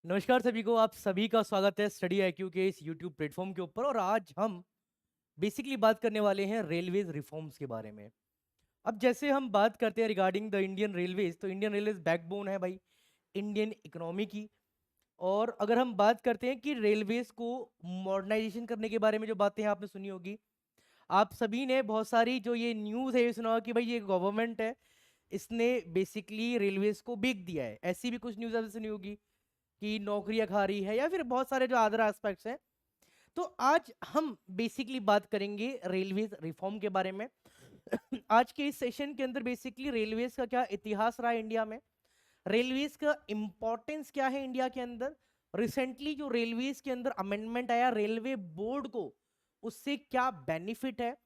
नमस्कार सभी को, आप सभी का स्वागत है स्टडी आईक्यू के इस यूट्यूब प्लेटफॉर्म के ऊपर। और आज हम बेसिकली बात करने वाले हैं रेलवेज रिफॉर्म्स के बारे में। अब जैसे हम बात करते हैं रिगार्डिंग द इंडियन रेलवेज, तो इंडियन रेलवेज बैकबोन है भाई इंडियन इकोनॉमी की। और अगर हम बात करते हैं कि रेलवेज को मॉडर्नाइजेशन करने के बारे में, जो बातें हैं आपने सुनी होगी, आप सभी ने बहुत सारी जो ये न्यूज़ है ये सुना होगा कि भाई ये गवर्नमेंट है, इसने बेसिकली रेलवेज को बेच दिया है। ऐसी भी कुछ न्यूज़ आपने सुनी होगी कि नौकरियां खा रही है, या फिर बहुत सारे जो अदर एस्पेक्ट्स हैं। तो आज हम बेसिकली बात करेंगे रेलवेज रिफॉर्म के बारे में। आज के इस सेशन के अंदर बेसिकली रेलवेज का क्या इतिहास रहा है इंडिया में, रेलवेज का इंपॉर्टेंस क्या है इंडिया के अंदर, रिसेंटली जो रेलवेज के अंदर अमेंडमेंट आया रेलवे बोर्ड को, उससे क्या बेनिफिट है,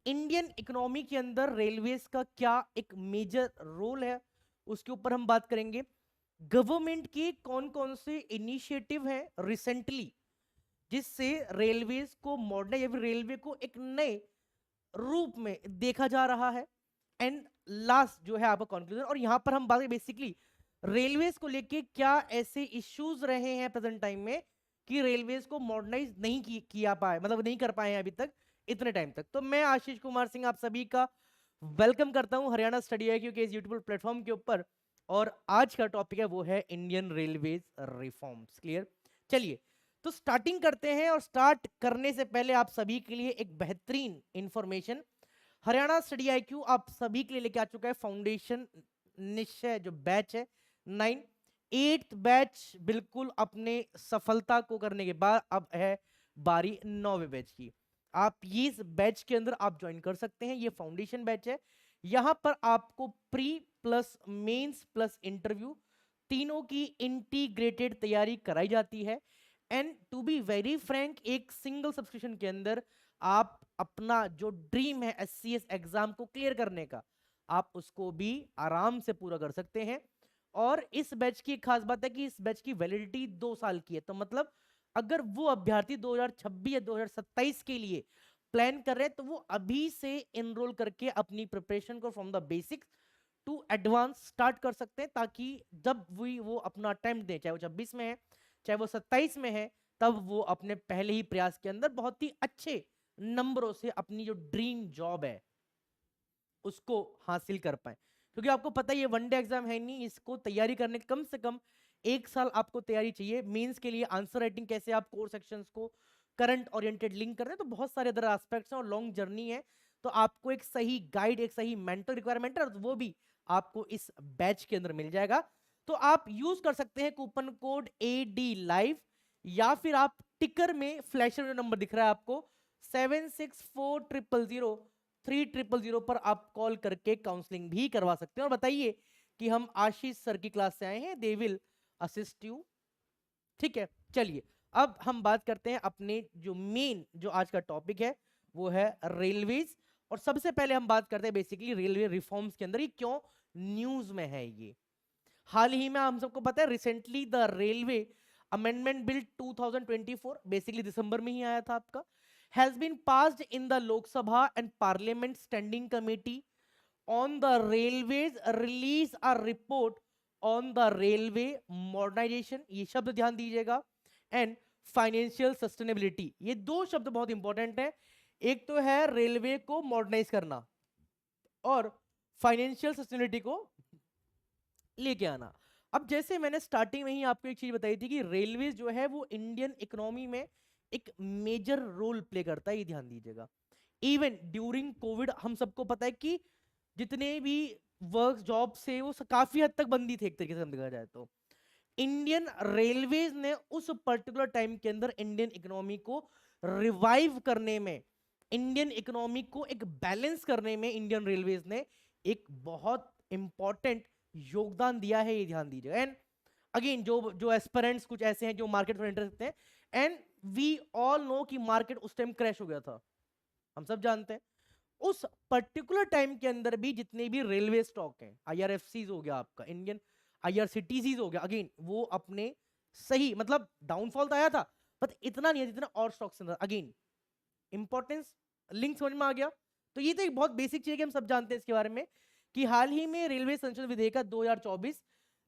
इंडियन इकोनॉमी के अंदर रेलवेज का क्या एक मेजर रोल है, उसके ऊपर हम बात करेंगे। गवर्नमेंट के कौन कौन से इनिशिएटिव हैं रिसेंटली जिससे रेलवेज को मॉडर्न या फिर रेलवे को एक नए रूप में देखा जा रहा है। एंड लास्ट जो है आपका कंक्लूजन। और यहां पर हम बात बेसिकली रेलवेज को लेके क्या ऐसे इश्यूज रहे हैं प्रेजेंट टाइम में कि रेलवेज को मॉडर्नाइज नहीं किया पाए, मतलब नहीं कर पाए हैं अभी तक इतने टाइम तक। तो मैं आशीष कुमार सिंह आप सभी का वेलकम करता हूं हरियाणा स्टडी आईक्यू के इस यूट्यूब प्लेटफॉर्म के ऊपर। और आज का टॉपिक है वो है इंडियन रेलवेज रिफॉर्म्स। क्लियर, चलिए तो स्टार्टिंग करते हैं। और स्टार्ट करने से पहले आप सभी के लिए एक बेहतरीन इंफॉर्मेशन, हरियाणा स्टडी आईक्यू आप सभी के लिए लेके आ चुका है फाउंडेशन निश्चय जो बैच है 9 8th बैच बिल्कुल अपने सफलता को करने के बाद अब है बारी 9वें बैच की। आप ये इस बैच के अंदर आप ज्वाइन कर सकते हैं। ये फाउंडेशन बैच है, यहां पर आपको pre plus mains plus interview तीनों की इंटीग्रेटेड तैयारी कराई जाती है। And to be very frank, एक सिंगल सब्सक्रिप्शन के अंदर आप अपना जो ड्रीम है एससीएस एग्जाम को क्लियर करने का, आप उसको भी आराम से पूरा कर सकते हैं। और इस बैच की एक खास बात है कि इस बैच की वैलिडिटी 2 साल की है। तो मतलब अगर वो अभ्यर्थी 2026 या 2027 के लिए प्लान कर रहे हैं तो वो अभी से एनरोल करके अपनी प्रिपरेशन को from the basics to advance start कर सकते हैं, ताकि जब वो अपना अटेम्प्ट दें, चाहे वो 26 में है चाहे वो 27 में है, तब वो अपने पहले ही प्रयास के अंदर बहुत ही अच्छे नंबरों से अपनी जो ड्रीम जॉब है उसको हासिल कर पाए। क्योंकि आपको पता है ये वनडे एग्जाम है नहीं, इसको तैयारी करने कम से कम 1 साल आपको तैयारी चाहिए। मेंस के लिए आंसर राइटिंग कैसे आप कोर सेक्शंस को करंट ओरिएंटेड लिंक कर रहे हैं, तो बहुत सारे अदर एस्पेक्ट्स हैं और लॉन्ग जर्नी है। तो आपको एक सही गाइड, एक सही मेंटर रिक्वायरमेंट है, और वो भी आपको इस बैच के अंदर मिल जाएगा। तो आप यूज कर सकते हैं कूपन कोड AD लाइव, या फिर आप टिकर में फ्लैशर जो नंबर दिख रहा है आपको 76400300 पर आप कॉल करके काउंसलिंग भी करवा सकते हैं और बताइए कि हम आशीष सर की क्लास से आए हैं, दे विल असिस्ट यू। ठीक है, चलिए अब हम बात करते हैं अपने जो मेन जो आज का टॉपिक है वो है रेलवेज। और सबसे पहले हम बात करते हैं बेसिकली रेलवे रिफॉर्म्स के अंदर ये क्यों न्यूज में है। ये हाल ही में हम सबको पता है recently the railway amendment bill 2024 basically दिसंबर में ही आया था आपका, has been passed in the Lok Sabha and parliament standing committee on the railways release a report on the railway modernisation, ये शब्द ध्यान दीजिएगा, एंड फाइनेंशियल सस्टेनेबिलिटी। ये दो शब्द बहुत इंपॉर्टेंट है। एक तो है रेलवे को मॉडर्नाइज करना और फाइनेंशियल सस्टेनेबिलिटी को लेके आना। अब जैसे मैंने स्टार्टिंग में ही आपको एक चीज बताई थी कि रेलवे जो है वो इंडियन इकोनॉमी में एक मेजर रोल प्ले करता है, ये ध्यान दीजिएगा। इवन ड्यूरिंग कोविड हम सबको पता है कि जितने भी वर्क जॉब से वो काफी हद तक बंदी थे, एक तरीके से हम देखा जाए तो इंडियन रेलवेज ने उस पर्टिकुलर टाइम के अंदर इंडियन इकोनॉमी को रिवाइव करने में, इंडियन इकोनॉमी को एक बैलेंस करने में इंडियन रेलवेज ने एक बहुत इंपॉर्टेंट योगदान दिया है, ये ध्यान दीजिए। एंड अगेन जो जो एस्पिरेंट्स कुछ ऐसे हैं जो मार्केट में इंटरेस्ट रखते हैं, एंड वी ऑल नो कि मार्केट उस टाइम क्रैश हो गया था, हम सब जानते हैं। उस पर्टिकुलर टाइम के अंदर भी जितने भी रेलवे स्टॉक हैं, IRFCs हो गया आपका, इंडियन IRCTCs हो गया, अगेन वो अपने सही, मतलब डाउनफॉल तो आया था बट इतना नहीं है जितना और स्टॉक्स के अंदर। अगेन इंपॉर्टेंस लिंक समझ में आ गया। तो ये तो एक बहुत बेसिक चीज है कि हम सब जानते हैं इसके बारे में कि हाल ही में रेलवे संशोधन विधेयक 2024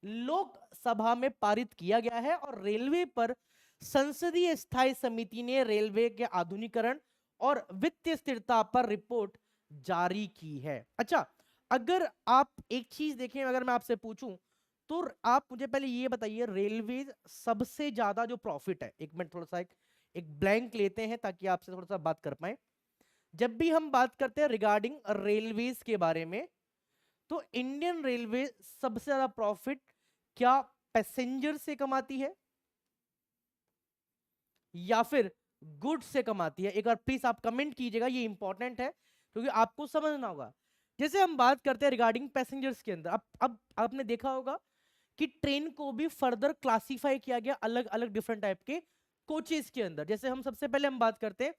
लोकसभा में पारित किया गया है और रेलवे पर संसदीय स्थायी समिति ने रेलवे के आधुनिकीकरण और वित्तीय स्थिरता पर रिपोर्ट जारी की है। अच्छा, अगर आप एक चीज देखें, अगर मैं आपसे पूछूं तो आप मुझे पहले ये बताइए, रेलवे सबसे ज्यादा जो प्रॉफिट है, एक मिनट थोड़ा सा एक ब्लैंक लेते हैं ताकि आपसे थोड़ा सा बात कर पाए। जब भी हम बात करते हैं रिगार्डिंग रेलवेज के बारे में, तो इंडियन रेलवे सबसे ज्यादा प्रॉफिट क्या पैसेंजर से कमाती है या फिर गुड्स से कमाती है? एक बार प्लीज आप कमेंट कीजिएगा, ये इंपॉर्टेंट है क्योंकि आपको समझना होगा। जैसे हम बात करते हैं रिगार्डिंग पैसेंजर्स के अंदर, अब आपने देखा होगा कि ट्रेन को भी फर्दर क्लासिफाई किया गया अलग अलग डिफरेंट टाइप के कोचेस के अंदर। जैसे हम सबसे पहले हम बात करते हैं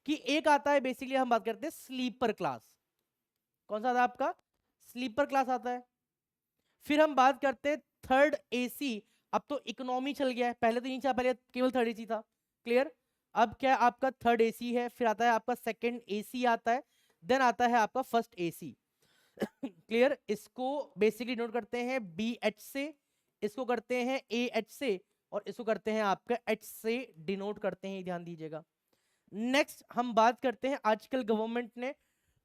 कि एक आता है, बेसिकली हम बात करते हैं स्लीपर क्लास। कौन सा आता है आपका? स्लीपर क्लास आता है। फिर हम बात करते हैं थर्ड एसी। अब तो इकोनॉमी चल गया है, पहले तो नहीं था, पहले केवल थर्ड एसी था। क्लियर? अब क्या आपका थर्ड एसी है, फिर आता है आपका सेकंड एसी आता है, देन आता है आपका फर्स्ट एसी। क्लियर? इसको बेसिकली नोट करते हैं बी एच से, इसको करते हैं ए एच से, और इसको करते हैं आपका एच से डिनोट करते हैं, ध्यान दीजिएगा। नेक्स्ट हम बात करते हैं, आजकल गवर्नमेंट ने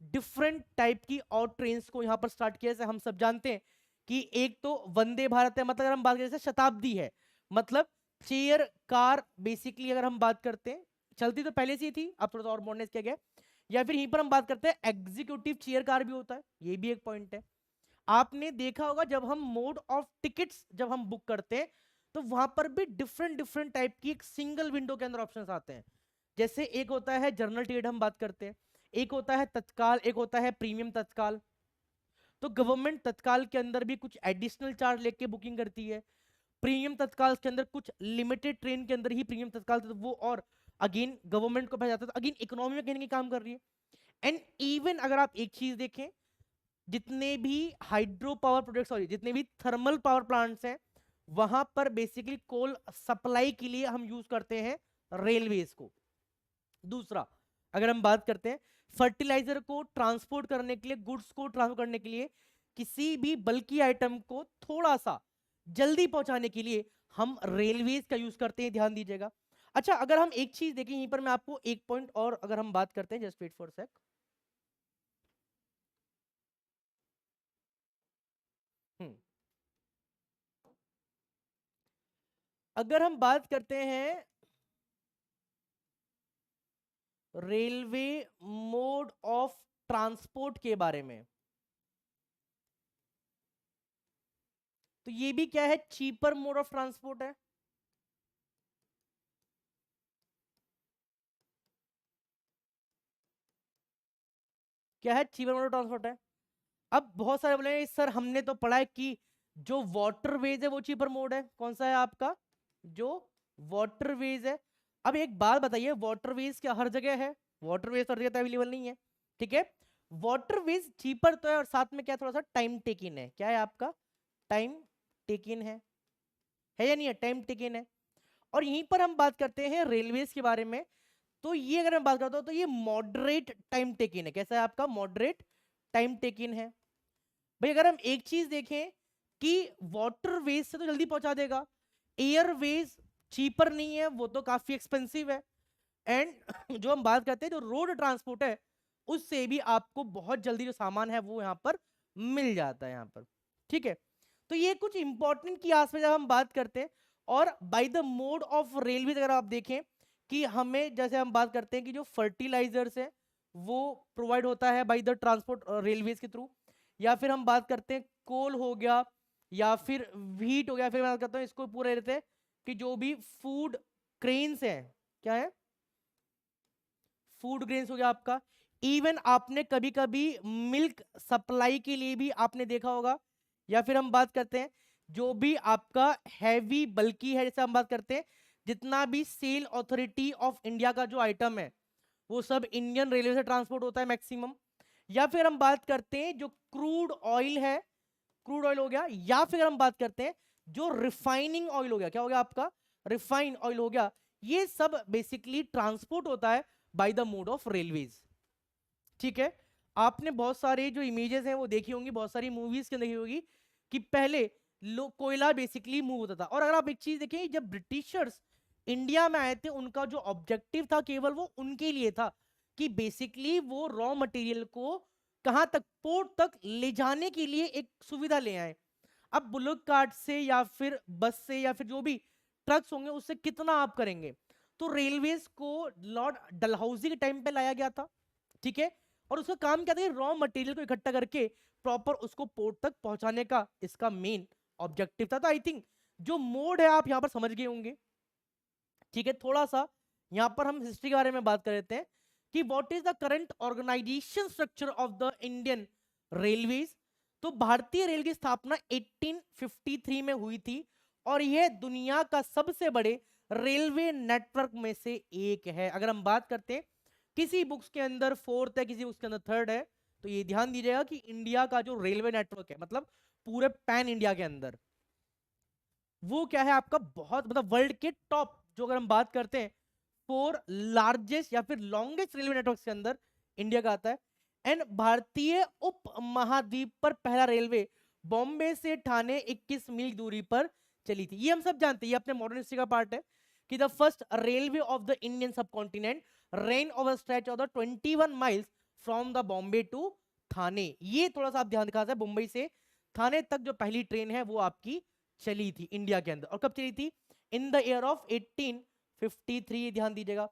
डिफरेंट टाइप की और ट्रेन को यहां पर स्टार्ट किया। जैसे हम सब जानते हैं कि एक तो वंदे भारत है, मतलब अगर हम बात करें शताब्दी है, मतलब चेयर कार। बेसिकली अगर हम बात करते हैं, चलती तो पहले से ही थी, अब थोड़ा सा और मॉडर्नाइज किया गया। या फिर यहीं पर हम बात करते हैं एग्जीक्यूटिव चेयर कार भी होता है, ये भी एक पॉइंट है। आपने देखा होगा जब हम मोड ऑफ टिकट्स जब हम बुक करते हैं, तो वहां पर भी डिफरेंट डिफरेंट टाइप की एक सिंगल विंडो के अंदर ऑप्शंस आते हैं। जैसे एक होता है जनरल टिकट हम बात करते हैं, एक होता है तत्काल, एक होता है प्रीमियम तत्काल। तो गवर्नमेंट तत्काल के अंदर भी कुछ एडिशनल चार्ज लेके बुकिंग करती है, प्रीमियम तत्काल के अंदर कुछ लिमिटेड ट्रेन के अंदर ही प्रीमियम तत्काल तो वो और अगेन गवर्नमेंट को भेजा जाता है, तो अगेन इकोनॉमी में कहीं ना कहीं काम कर रही है। एंड इवन अगर आप एक चीज देखें, जितने भी हाइड्रो पावर प्रोजेक्ट, सॉरी जितने भी थर्मल पावर प्लांट्स हैं, वहां पर बेसिकली कोल सप्लाई के लिए हम यूज करते हैं रेलवेज को। दूसरा, अगर हम बात करते हैं फर्टिलाइजर को ट्रांसपोर्ट करने के लिए, गुड्स को ट्रांसपोर्ट करने के लिए, किसी भी बल्कि आइटम को थोड़ा सा जल्दी पहुंचाने के लिए हम रेलवेज का यूज करते हैं, ध्यान दीजिएगा। अच्छा, अगर हम एक चीज देखें यहीं पर, मैं आपको एक पॉइंट और अगर हम बात करते हैं, जस्ट वेट फॉर सेक। अगर हम बात करते हैं रेलवे मोड ऑफ ट्रांसपोर्ट के बारे में, तो ये भी क्या है? चीपर मोड ऑफ ट्रांसपोर्ट है। क्या है? चीपर मोड ऑफ ट्रांसपोर्ट है। अब बहुत सारे बोले सर हमने तो पढ़ा है कि जो वाटरवेज है वो चीपर मोड है। कौन सा है आपका? जो वाटरवेज है। अब एक बात बताइए, वाटरवेज क्या हर जगह है? वाटरवेज हर जगह अवेलेबल नहीं है, ठीक है। वाटरवेज चीपर तो है, और साथ में क्या थोड़ा सा टाइम टेकिंग है। क्या है आपका? टाइम टेकिंग है या नहीं है? टाइम टेकिंग है। और यहीं पर हम बात करते हैं रेलवेज के बारे में, तो ये अगर मैं बात करता हूं तो ये मॉडरेट टाइम टेकिंग है। कैसा है आपका? मॉडरेट टाइम टेकिंग है। भाई अगर हम एक चीज देखें कि वाटरवेज से तो जल्दी पहुंचा देगा, एयरवेज चीपर नहीं है, वो तो काफी एक्सपेंसिव है। एंड जो हम बात करते हैं जो रोड ट्रांसपोर्ट है, उससे भी आपको बहुत जल्दी जो सामान है वो यहाँ पर मिल जाता है यहाँ पर, ठीक है। तो ये कुछ इंपॉर्टेंट की आसपास जब हम बात करते हैं, और by the mode of railway अगर आप देखें कि हमें, जैसे हम बात करते हैं कि जो फर्टिलाइजर्स है वो प्रोवाइड होता है बाय द ट्रांसपोर्ट रेलवेज के थ्रू, या फिर हम बात करते हैं कोल हो गया, या फिर व्हीट हो गया, फिर मैं बात करता हूँ इसको पूरे रहते हैं कि जो भी फूड क्रेन्स है, क्या है? फूड ग्रेन्स हो गया आपका। इवन आपने कभी कभी मिल्क सप्लाई के लिए भी आपने देखा होगा। या फिर हम बात करते हैं जो भी आपका हैवी बल्कि है, जैसे हम बात करते हैं जितना भी सेल अथॉरिटी ऑफ इंडिया का जो आइटम है वो सब इंडियन रेलवे से ट्रांसपोर्ट होता है मैक्सिमम। या फिर हम बात करते हैं जो क्रूड ऑयल है, क्रूड ऑयल हो गया, या फिर हम बात करते हैं जो रिफाइनिंग ऑयल हो गया। क्या हो गया आपका? रिफाइन ऑयल हो गया। ये सब बेसिकली ट्रांसपोर्ट होता है by the mode of railways, ठीक है। आपने बहुत सारे जो इमेजेस हैं वो देखी होंगी, बहुत सारी मूवीज के देखी होगी कि पहले कोयला बेसिकली मूव होता था। और अगर आप एक चीज देखें, जब ब्रिटिशर्स इंडिया में आए थे उनका जो ऑब्जेक्टिव था केवल वो उनके लिए था कि बेसिकली वो रॉ मटेरियल को कहां तक, पोर्ट तक ले जाने के लिए एक सुविधा ले आए। अब बुलक कार्ट से या फिर बस से या फिर जो भी ट्रक्स होंगे उससे कितना आप करेंगे, तो रेलवेज को लॉर्ड डलहौजी के टाइम पे लाया गया था, ठीक है। और उसका काम क्या था, रॉ मटेरियल को इकट्ठा करके प्रॉपर उसको पोर्ट तक पहुंचाने का इसका मेन ऑब्जेक्टिव था। तो आई थिंक जो मोड है आप यहां पर समझ गए होंगे, ठीक है। थोड़ा सा यहां पर हम हिस्ट्री के बारे में बात कर लेते हैं कि what is the current organization structure of the Indian railways. तो भारतीय रेल की स्थापना 1853 में हुई थी और यह दुनिया का सबसे बड़े रेलवे नेटवर्क में से एक है। अगर हम बात करते हैं किसी बुक्स के अंदर फोर्थ है, किसी बुक्स के अंदर थर्ड है, तो ये ध्यान दीजिएगा कि इंडिया का जो रेलवे नेटवर्क है, मतलब पूरे पैन इंडिया के अंदर, वो क्या है आपका, बहुत मतलब वर्ल्ड के टॉप, जो अगर हम बात करते हैं 4 लार्जेस्ट या फिर लॉन्गेस्ट रेलवे नेटवर्क के अंदर इंडिया का आता है। एंड भारतीय उप महाद्वीप पर पहला रेलवे बॉम्बे से ठाणे 21 मील दूरी पर चली थी। ये हम सब जानते हैं, ये अपने मॉडर्न हिस्ट्री का पार्ट है कि the first railway of the Indian subcontinent ran over stretch of the 21 miles from the Bombay to Thane. ये थोड़ा सा आप ध्यान दिखा, मुंबई से थाने तक जो पहली ट्रेन है वो आपकी चली थी इंडिया के अंदर। और कब चली थी, इन द ईयर ऑफ 1853, ध्यान दीजिएगा।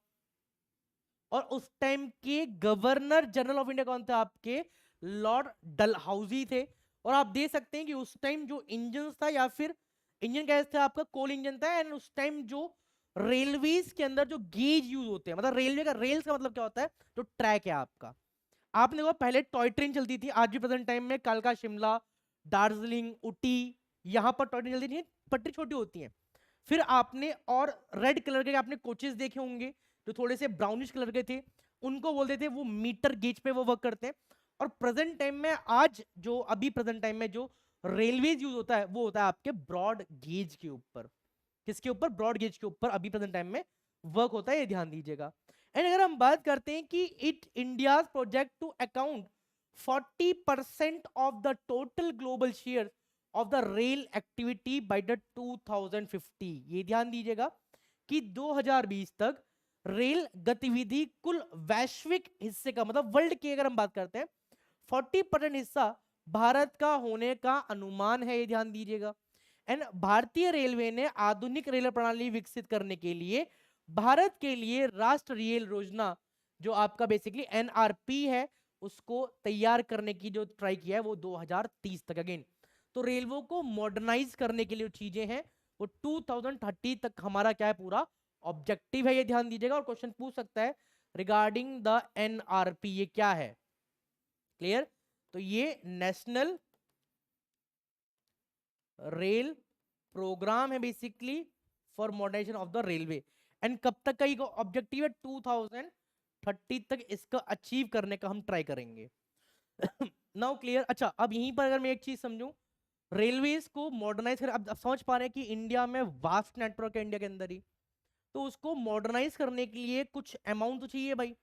और उस टाइम के गवर्नर जनरल ऑफ इंडिया कौन थे आपके, लॉर्ड डलहौजी थे। और आप देख सकते हैं कि उस टाइम जो इंजन था या फिर इंजन कैसे था आपका, कोल इंजन था। एंड उस टाइम जो रेलवेज के अंदर जो गेज यूज होते हैं, मतलब रेलवे का, रेल्स का मतलब क्या होता है, जो ट्रैक है आपका। आपने देखो पहले टॉय ट्रेन चलती थी, आज भी प्रेजेंट टाइम में कालका शिमला, दार्जिलिंग, ऊटी, यहाँ पर टॉय ट्रेन चलती थी, पटरी छोटी होती है। फिर आपने और रेड कलर के आपने कोचेस देखे होंगे जो थोड़े से ब्राउनिश कलर के थे, उनको बोलते थे वो मीटर गेज पे वो वर्क करते हैं। और प्रेजेंट टाइम में आज जो अभी प्रेजेंट टाइम में जो रेलवेज यूज होता है वो होता है आपके ब्रॉड गेज के ऊपर। किसके ऊपर, ब्रॉड गेज के ऊपर अभी प्रेजेंट टाइम में वर्क होता है, ये ध्यान दीजिएगा। एंड अगर हम बात करते हैं कि it India project to account 40% of the total global share of the rail activity by the 2050, ये ध्यान दीजिएगा कि 2020 तक रेल गतिविधि कुल वैश्विक हिस्से का, मतलब वर्ल्ड की अगर हम बात करते हैं 40% हिस्सा भारत का होने का अनुमान है, ये ध्यान दीजिएगा। एंड भारतीय रेलवे ने आधुनिक रेल प्रणाली विकसित करने के लिए भारत के लिए राष्ट्रीय रेल योजना, जो आपका बेसिकली एनआरपी है, उसको तैयार करने की जो ट्राई किया है वो 2030 तक। अगेन तो रेलवे को मॉडर्नाइज करने के लिए चीजें हैं वो 2030 तक हमारा क्या है, पूरा ऑब्जेक्टिव है, ये ध्यान दीजिएगा। और क्वेश्चन पूछ सकता है रिगार्डिंग द एनआरपी, ये क्या है, क्लियर। तो ये नेशनल रेल प्रोग्राम है basically for modernization of the railway. And कब तक का ये ऑब्जेक्टिव है, 2030 तक इसका अचीव करने का हम ट्राई करेंगे। Now clear. अच्छा, अब यहीं पर अगर मैं एक चीज समझूं, रेलवेज को मॉडर्नाइज कर, अब समझ पा रहे हैं कि इंडिया में वास्ट नेटवर्क है इंडिया के अंदर ही, तो उसको मॉडर्नाइज करने के लिए कुछ अमाउंट तो चाहिए भाई।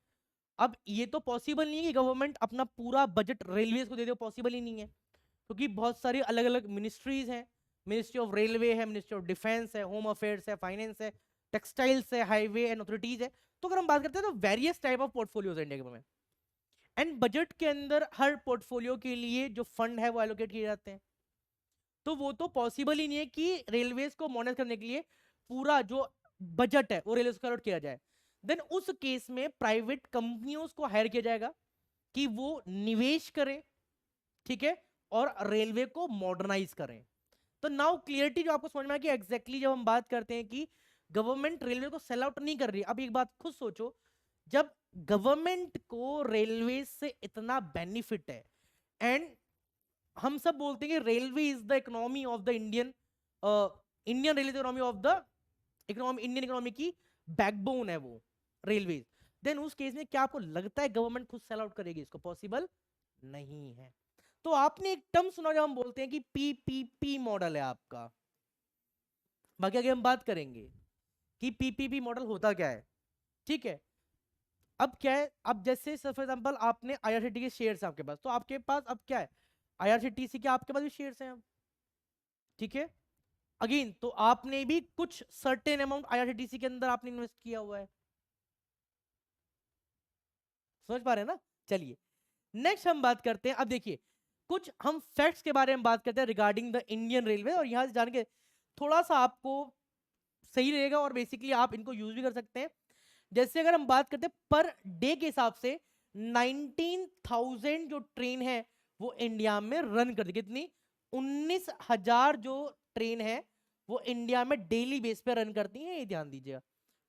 अब ये तो पॉसिबल नहीं है कि गवर्नमेंट अपना पूरा बजट रेलवेज को दे दे, पॉसिबल ही नहीं है, क्योंकि बहुत सारी अलग अलग मिनिस्ट्रीज हैं। मिनिस्ट्री ऑफ रेलवे है, मिनिस्ट्री ऑफ डिफेंस है, होम अफेयर्स है, फाइनेंस है, टेक्सटाइल्स है, हाईवे एंड अथॉरिटीज है। तो अगर हम बात करते हैं तो वेरियस टाइप ऑफ पोर्टफोलियोज है इंडिया में। एंड बजट के अंदर हर पोर्टफोलियो के लिए जो फंड है वो एलोकेट किए जाते हैं। तो वो तो पॉसिबल ही नहीं है कि रेलवेज को मॉनिटर करने के लिए पूरा जो बजट है वो रेलवेज को अलॉट किया जाए। देन उस केस में प्राइवेट कंपनियों को हायर किया जाएगा कि वो निवेश करें, ठीक है, और रेलवे को मॉडर्नाइज करें। तो नाउ क्लियरिटी जो आपको समझ में आ कि एग्जैक्टली जब हम बात करते हैं कि गवर्नमेंट रेलवे को सेल आउट नहीं कर रही। अब एक बात खुद सोचो, जब गवर्नमेंट को रेलवे से इतना बेनिफिट है, एंड हम सब बोलते हैं कि railway is the economy of the Indian, Indian railway economy of the economy, Indian economy की बैकबोन है वो रेलवे। देन उस केस में क्या आपको लगता है गवर्नमेंट खुद सेल आउट करेगी इसको? पॉसिबल नहीं है। तो आपने एक टर्म सुना जब हम बोलते हैं कि पीपीपी मॉडल है आपका। बाकी आगे हम बात करेंगे कि पीपीपी मॉडल होता क्या है, ठीक है। अब क्या है, अब जैसे फॉर एग्जांपल आपने आईआरसीटी के शेयर्स हैं आपके पास, तो आपके पास अब क्या है, आईआरसीटीसी के आपके पास भी शेयर्स हैं अब, ठीक है। अगेन तो आपने भी कुछ सर्टेन अमाउंट आईआरसीटीसी के अंदर आपने इन्वेस्ट किया हुआ है, समझ पा रहे हैं ना। चलिए नेक्स्ट हम बात करते हैं। अब देखिए कुछ हम फैक्ट्स के बारे में बात करते हैं रिगार्डिंग द इंडियन रेलवे, और यहां से जान के थोड़ा सा आपको सही रहेगा और बेसिकली आप इनको यूज भी कर सकते हैं। जैसे अगर हम बात करते हैं पर डे के हिसाब से 19,000 जो ट्रेन है वो इंडिया में रन करती, कितनी 19,000 जो ट्रेन है वो इंडिया में डेली बेस पे रन करती है, ये ध्यान दीजिएगा।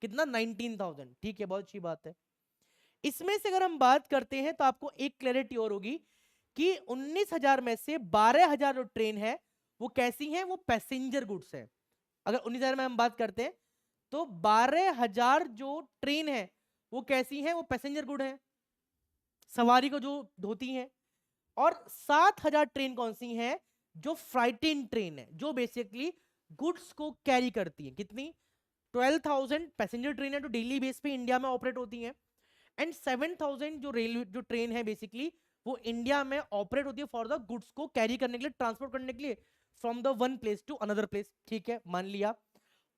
कितना 19,000, ठीक है, बहुत अच्छी बात है। इसमें से अगर हम बात करते हैं तो आपको एक क्लैरिटी और होगी कि 19,000 में से 12,000 जो ट्रेन है वो कैसी हैं, वो पैसेंजर गुड्स है। अगर 19,000 में हम बात करते हैं तो 12,000 जो ट्रेन है वो कैसी हैं, वो पैसेंजर गुड है, सवारी को जो ढोती हैं। और 7,000 ट्रेन कौन सी हैं, जो फ्राइटेन ट्रेन है, जो बेसिकली गुड्स को कैरी करती है। कितनी 12,000 पैसेंजर ट्रेन है जो डेली बेस पे इंडिया में ऑपरेट होती हैं, एंड 7,000 जो रेलवे जो ट्रेन है बेसिकली वो इंडिया में ऑपरेट होती है फॉर द गुड्स को कैरी करने के लिए, ट्रांसपोर्ट करने के लिए from the one place to another place, ठीक है, मान लिया।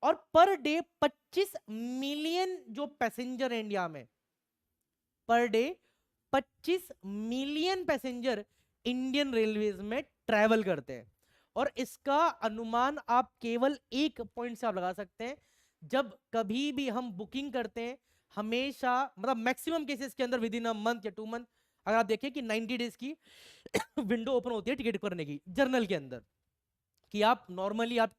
और पर डे 25 मिलियन जो पैसेंजर है इंडिया में, per day 25 million passenger Indian railways में ट्रैवल करते हैं। और इसका अनुमान आप केवल एक पॉइंट से आप लगा सकते हैं, जब कभी भी हम बुकिंग करते हैं हमेशा मतलब मैक्सिमम केसेस के अंदर विद इन अ मंथ या 2 मंथ, अगर आप देखें कि 90 डेज की विंडो ओपन होती है टिकट करने की जर्नल के अंदर, कि आप नॉर्मली आप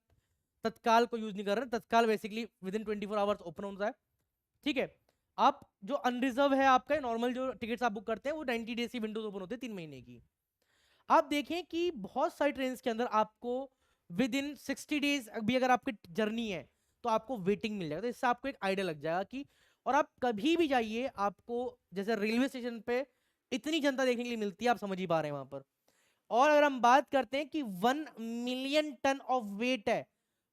तत्काल को यूज नहीं कर रहे, तत्काल basically with in 24 hours open होता है, ठीक है। आप जो अनरिजर्व है आपका नॉर्मल जो टिकट्स आप बुक करते हैं वो 90 डेज की विंडोज ओपन होती है, 3 महीने की। आप देखें कि बहुत सारी ट्रेन के अंदर आपको विद इन 60 डेज भी अगर आपकी जर्नी है तो आपको वेटिंग मिल जाएगा, तो इससे आपको एक आइडिया लग जाएगा कि, और आप कभी भी जाइए आपको जैसे रेलवे स्टेशन पे इतनी जनता देखने के लिए मिलती है, आप समझ ही पा रहे हैं वहां पर। और अगर हम बात करते हैं कि 1 मिलियन टन ऑफ वेट है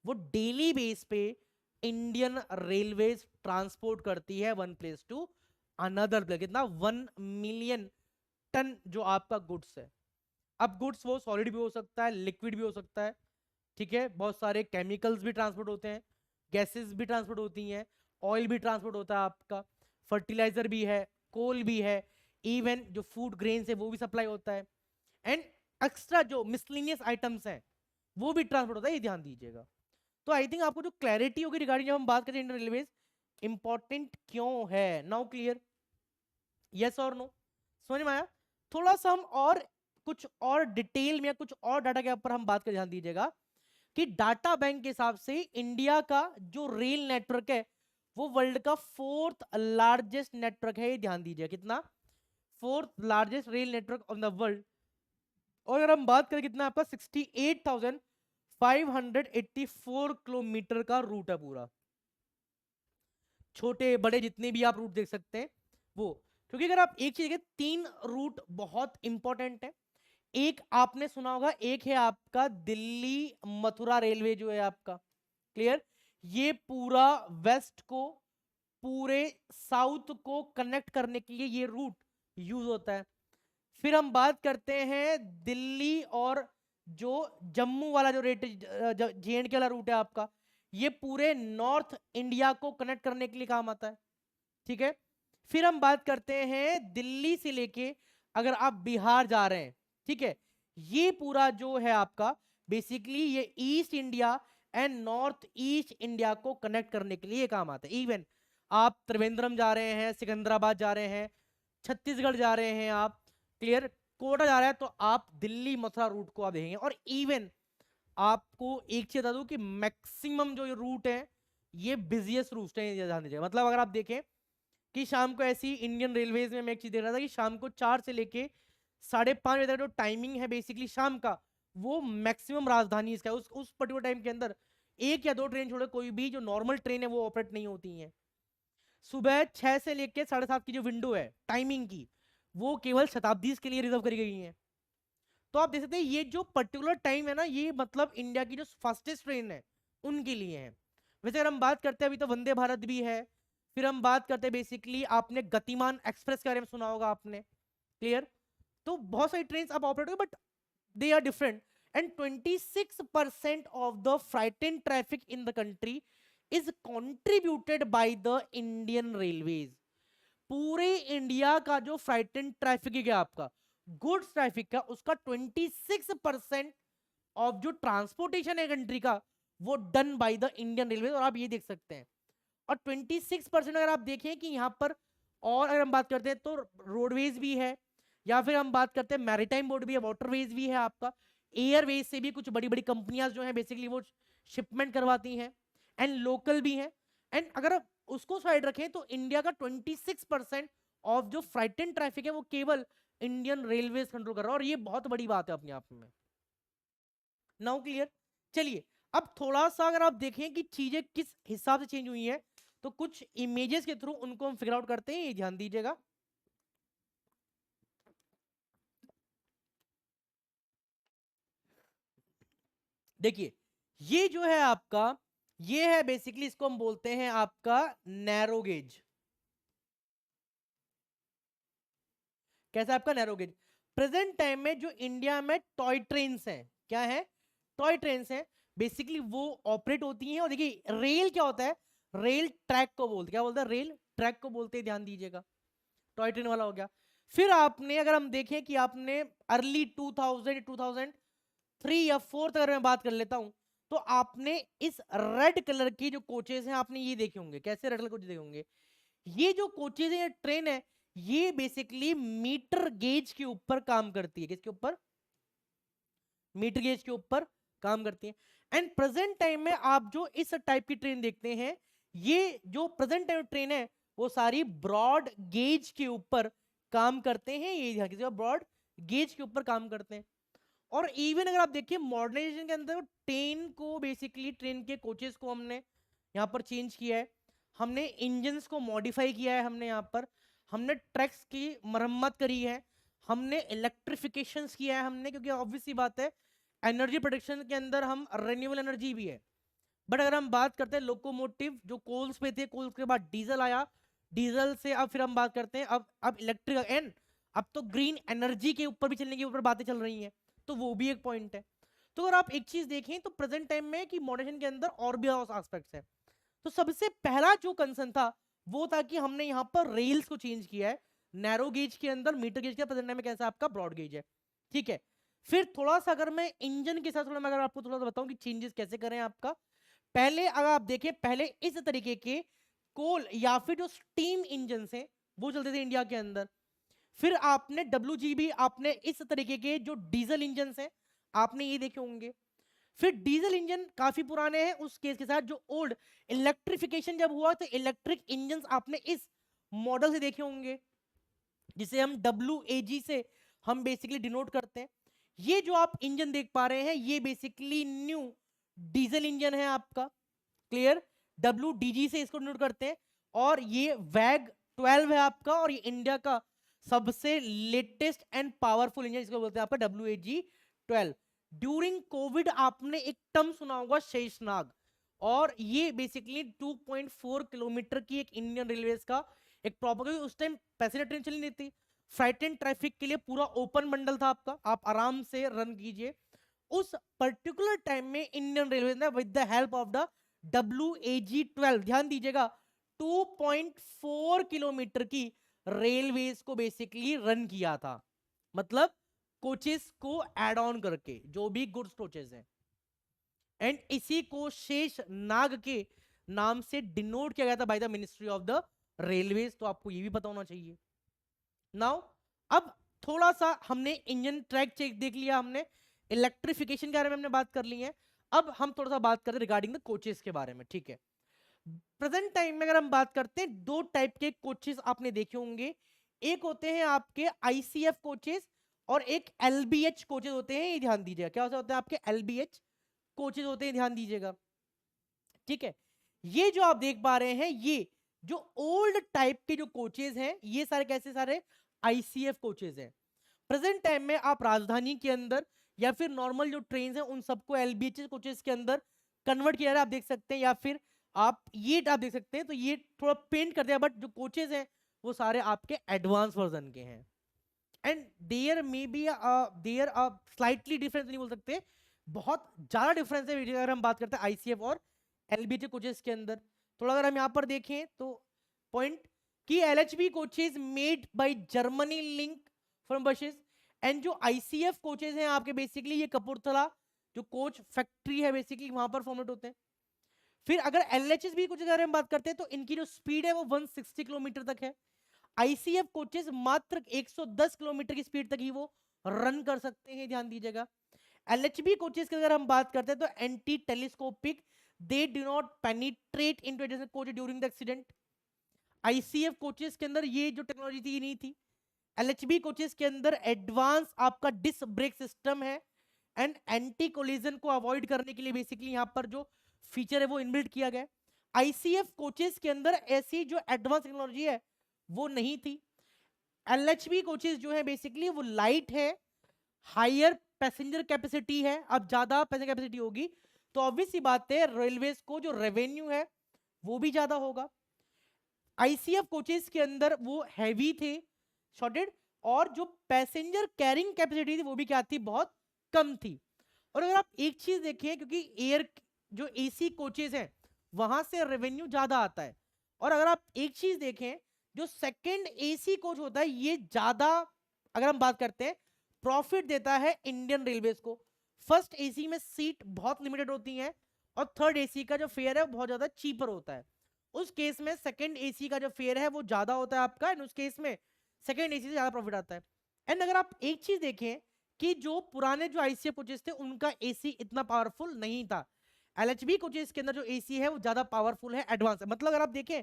वो डेली बेस पे इंडियन रेलवेज ट्रांसपोर्ट करती है one place to another place. कितना 1 मिलियन टन जो आपका गुड्स है। अब गुड्स वो सॉलिड भी हो सकता है, लिक्विड भी हो सकता है, ठीक है, बहुत सारे केमिकल्स भी ट्रांसपोर्ट होते हैं, गैसेस भी ट्रांसपोर्ट होती हैं, ऑयल भी ट्रांसपोर्ट होता है आपका, फर्टिलाइजर भी है, कोल भी है, इवन जो फूड ग्रेन्स है वो भी सप्लाई होता है, एंड एक्स्ट्रा जो मिसलिनियस आइटम्स हैं वो भी ट्रांसपोर्ट होता है, ये ध्यान दीजिएगा। तो आई थिंक आपको जो क्लैरिटी होगी रिगार्डिंग जब हम बात करते हैं इंडियन रेलवेज इंपॉर्टेंट क्यों है, नाउ क्लियर, यस और नो, समझ में आया। थोड़ा सा हम और कुछ और डिटेल में या कुछ और डाटा के ऊपर हम बात कर ध्यान दीजिएगा कि डाटा बैंक के हिसाब से इंडिया का जो रेल नेटवर्क है वो वर्ल्ड का 4th लार्जेस्ट नेटवर्क है, ये ध्यान दीजिए, कितना 4th largest rail network on the world. और अगर हम बात करें कितना आपका 68,584 किलोमीटर का रूट है पूरा, छोटे बड़े जितने भी आप रूट देख सकते हैं वो। क्योंकि अगर आप एक चीज देखें 3 रूट बहुत इंपॉर्टेंट है। एक आपने सुना होगा, एक है आपका दिल्ली मथुरा रेलवे जो है आपका, क्लियर, ये पूरा वेस्ट को पूरे साउथ को कनेक्ट करने के लिए ये रूट यूज होता है। फिर हम बात करते हैं दिल्ली और जो जम्मू वाला जो रेट JNK वाला रूट है आपका, ये पूरे नॉर्थ इंडिया को कनेक्ट करने के लिए काम आता है, ठीक है। फिर हम बात करते हैं दिल्ली से लेके अगर आप बिहार जा रहे हैं, ठीक है, ये पूरा जो है आपका बेसिकली ये east India and north east India को कनेक्ट करने के लिए काम आता है। इवन आप त्रिवेंद्रम जा रहे हैं, सिकंदराबाद जा रहे हैं, छत्तीसगढ़ जा रहे हैं आप, क्लियर, कोटा जा रहे हैं, तो आप दिल्ली मथुरा रूट को आप देखेंगे। और इवन आपको एक चीज बता दूं कि मैक्सिमम जो ये रूट है ये बिजिएस्ट रूट है, ध्यान दीजिएगा। मतलब अगर आप देखें कि शाम को ऐसी इंडियन रेलवेज में मैं एक चीज देख रहा था कि शाम को 4 से लेके 5:30 बजे तक जो टाइमिंग है बेसिकली शाम का, वो मैक्सिमम राजधानी इसका उस पर्टिकुलर टाइम के अंदर 1 या 2 ट्रेन छोड़े कोई भी जो नॉर्मल ट्रेन है वो ऑपरेट नहीं होती हैं। सुबह 6 से लेके 7:30 की जो विंडो है टाइमिंग की वो केवल शताब्दी के लिए रिजर्व करी गई है। तो आप देख सकते हैं ये जो पर्टिकुलर टाइम है ना, ये मतलब इंडिया की जो फास्टेस्ट ट्रेन है उनके लिए है। वैसे अगर हम बात करते हैं अभी तो वंदे भारत भी है, फिर हम बात करते हैं बेसिकली आपने गतिमान एक्सप्रेस के बारे में सुना होगा आपने, क्लियर। तो बहुत सारी ट्रेन आप ऑपरेट हो but they are different, and 26% of the freight traffic in the country is contributed by the Indian Railways. पूरे इंडिया का जो फ्राइट ट्रैफिक है आपका गुड्स ट्रैफिक का, उसका 26% ऑफ जो ट्रांसपोर्टेशन है कंट्री का, वो done by the Indian railway. और आप ये देख सकते हैं, और 26% अगर आप देखें कि यहाँ पर, और अगर हम बात करते हैं तो रोडवेज भी है, या फिर हम बात करते हैं मैरीटाइम बोर्ड भी है, वाटरवेज भी है आपका, एयरवेज से भी कुछ बड़ी बड़ी कंपनियां जो है बेसिकली वो शिपमेंट करवाती हैं, एंड लोकल भी हैं। एंड अगर आप उसको साइड रखें तो इंडिया का 26% ऑफ जो फ्राइट ट्रैफिक है वो केवल इंडियन रेलवेज कंट्रोल कर रहा है, और ये बहुत बड़ी बात है अपने आप में। Now clear? चलिए अब थोड़ा सा अगर आप देखें कि चीजें किस हिसाब से चेंज हुई हैं, तो कुछ इमेजेस के थ्रू उनको हम फिगर आउट करते हैं, ये ध्यान दीजिएगा। देखिए ये जो है आपका, ये है बेसिकली, इसको हम बोलते हैं आपका नैरो गेज। कैसा आपका नैरो गेज? प्रेजेंट टाइम में जो इंडिया में टॉय ट्रेन्स हैं, क्या है? टॉय ट्रेन्स हैं, बेसिकली वो ऑपरेट होती हैं। और देखिए रेल क्या होता है? रेल ट्रैक को बोलते, क्या बोलते हैं? रेल ट्रैक को बोलते हैं, ध्यान दीजिएगा। टॉय ट्रेन वाला हो गया। फिर आपने, अगर हम देखें कि आपने अर्ली 2003 या 4 तक अगर मैं बात कर लेता हूं, तो आपने इस रेड कलर की जो कोचेस हैं आपने ये देखे होंगे। कैसे रेड कलर कोचेस देखे होंगे? ये जो कोचेस है, ये ट्रेन है, ये बेसिकली मीटर गेज के ऊपर काम करती है। किसके ऊपर? मीटर गेज के ऊपर काम करती है। एंड प्रेजेंट टाइम में आप जो इस टाइप की ट्रेन देखते हैं, ये जो प्रेजेंट टाइम ट्रेन है वो सारी ब्रॉड गेज के ऊपर काम करते हैं। ये किसी ब्रॉड गेज के ऊपर काम करते हैं। और इवन अगर आप देखिए मॉडर्नाइजेशन के अंदर ट्रेन को, बेसिकली ट्रेन के कोचेस को हमने यहाँ पर चेंज किया है, हमने इंजन्स को मॉडिफाई किया है, हमने यहाँ पर हमने ट्रैक्स की मरम्मत करी है, हमने इलेक्ट्रिफिकेशन किया है हमने, क्योंकि ऑब्वियस सी बात है एनर्जी प्रोडक्शन के अंदर हम रिन्यूएबल एनर्जी भी है। बट अगर हम बात करते हैं लोकोमोटिव जो कोल्स पे थे, कोल्स के बाद डीजल आया, डीजल से अब फिर हम बात करते हैं अब इलेक्ट्रिक, एंड अब तो ग्रीन एनर्जी के ऊपर भी चलने के ऊपर बातें चल रही हैं, तो वो भी एक पॉइंट है। तो अगर आप एक चीज देखें तो प्रेजेंट टाइम में कि मॉडर्नेशन के अंदर और भी एस्पेक्ट्स है। तो सबसे पहला जो कंसर्न था वो था कि हमने यहाँ पर रेल्स को चेंज किया है, नैरो गेज के अंदर मीटर गेज के, प्रेजेंट टाइम में कैसा आपका ब्रॉड गेज है। ठीक है, फिर थोड़ा सा अगर मैं इंजन के साथ थोड़ा मैं अगर आपको थोड़ा सा बताऊं कि चेंजेस कैसे करें आपका, पहले अगर आप देखें, पहले इस तरीके के कोल या फिर जो स्टीम इंजन हैं वो चलते थे इंडिया के अंदर। फिर आपने WGB, आपने इस तरीके के जो डीजल इंजन हैं आपने ये देखे होंगे। फिर डीजल इंजन काफी पुराने हैं, उस केस के साथ जो ओल्ड इलेक्ट्रिफिकेशन जब हुआ तो इलेक्ट्रिक इंजन आपने इस मॉडल से देखे होंगे, जिसे हम WAG से हम बेसिकली डिनोट करते हैं। ये जो आप इंजन देख पा रहे हैं ये बेसिकली न्यू डीजल इंजन है आपका। क्लियर? WDG से इसको डिनोट करते हैं। और ये वैग 12 है आपका, और ये इंडिया का सबसे लेटेस्ट एंड पावरफुल इंजन, इसको बोलते हैं आपका WAG 12। ड्यूरिंग कोविड आपने एक टर्म सुना होगा शेषनाग, और ये बेसिकली 2.4 किलोमीटर की एक इंडियन रेलवेज का एक प्रॉपर, उस टाइम पैसेंजर ट्रेन चली नहीं थी, फ्राइट एंड ट्रैफिक के लिए पूरा ओपन बंडल था आपका, आप आराम से रन कीजिए। उस पर्टिकुलर टाइम में इंडियन रेलवे ने with the help of the WAG 12, ध्यान दीजिएगा, 2.4 किलोमीटर की रेलवेज को बेसिकली रन किया था, मतलब कोचेस को एड ऑन करके, जो भी गुड्स कोचेस हैं। एंड इसी को शेष नाग के नाम से डिनोट किया गया था by the ministry of the railways, तो आपको ये भी पता होना चाहिए। नाउ अब थोड़ा सा हमने इंजन ट्रैक चेक देख लिया, हमने इलेक्ट्रिफिकेशन के बारे में हमने बात कर ली है। अब हम थोड़ा सा बात करें रिगार्डिंग द कोचेस के बारे में। ठीक है, प्रेजेंट टाइम में अगर हम बात करते हैं, दो टाइप के कोचेस आपने देखे होंगे, एक होते हैं आपके ICF कोचेस और एक LBH कोचेस होते हैं। ये ध्यान दीजिएगा, क्या होते हैं आपके LBH कोचेस होते हैं, ध्यान दीजिएगा। ठीक है, ये जो आप देख पा रहे हैं, ये जो ओल्ड टाइप के जो कोचेस हैं, ये सारे कैसे सारे ICF कोचेस हैं। प्रेजेंट टाइम में आप राजधानी के अंदर या फिर नॉर्मल जो ट्रेन है उन सबको LBH कोचेस के अंदर कन्वर्ट किया है, आप देख सकते हैं, या फिर आप देख सकते हैं, तो ये थोड़ा पेंट कर दिया, बट जो कोचेस हैं वो सारे आपके एडवांस वर्जन के हैं। And there may be there slightly difference नहीं बोल सकते, बहुत ज्यादा डिफरेंस है अगर हम बात करते हैं आईसीएफ और एलबीटी कोचेस के अंदर। थोड़ा अगर हम यहाँ पर देखें तो पॉइंट कि LHB coaches made by Germany link from buses, and जो आईसीएफ कोचेस हैं आपके बेसिकली ये कपूरथला जो कोच फैक्ट्री है बेसिकली वहां पर फॉर्मेट होते हैं। फिर अगर एलएचएस भी कोचेस हम बात करते हैं तो इनकी जो स्पीड है वो 160 किलोमीटर तक है। आईसीएफ कोचेस मात्र 110 किलोमीटर की स्पीड तक ही वो रन कर सकते हैं, ध्यान दीजिएगा। एलएचबी कोचेस की अगर हम बात करते हैं तो anti telescopic, they do not penetrate into coach during the accident. ICF coaches के अंदर ये जो टेक्नोलॉजी थी ये नहीं थी। एलएचबी कोचेस के अंदर एडवांस आपका डिस्क ब्रेक सिस्टम है, एंड एंटी कोलिजन को अवॉइड करने के लिए बेसिकली यहाँ पर जो फीचर है वो इनबिल्ट किया गया है। आईसीएफ कोचेस के अंदर ऐसी जो एडवांस टेक्नोलॉजी है वो नहीं थी। एलएचबी कोचेस जो है बेसिकली वो लाइट है, हायर पैसेंजर कैपेसिटी है। अब ज्यादा पैसेंजर कैपेसिटी होगी तो ऑब्वियस सी बात है रेलवेज को जो रेवेन्यू है वो भी ज्यादा होगा। आईसीएफ कोचेस के अंदर वो हैवी थे, शॉर्टेड, और जो पैसेंजर कैरिंग कैपेसिटी थी वो भी क्या थी, बहुत कम थी। और अगर आप एक चीज देखें, क्योंकि एयर जो एसी कोचेस हैं वहां से रेवेन्यू ज्यादा आता है, और अगर आप एक चीज देखें जो सेकंड एसी कोच होता है ये ज्यादा, अगर हम बात करते हैं, प्रॉफिट देता है इंडियन रेलवेज को। फर्स्ट एसी में सीट बहुत लिमिटेड होती हैं और थर्ड एसी का जो फेयर है वो बहुत ज्यादा चीपर होता है। उस केस में सेकंड एसी का जो फेयर है वो ज्यादा होता है आपका, एंड उस केस में सेकंड एसी से ज्यादा प्रॉफिट आता है। एंड अगर आप एक चीज देखें कि जो पुराने जो आईसीएफ कोचेस थे उनका एसी इतना पावरफुल नहीं था। एलएचबी कोचेस के अंदर जो एसी है वो ज्यादा पावरफुल है, एडवांस है। मतलब अगर आप देखें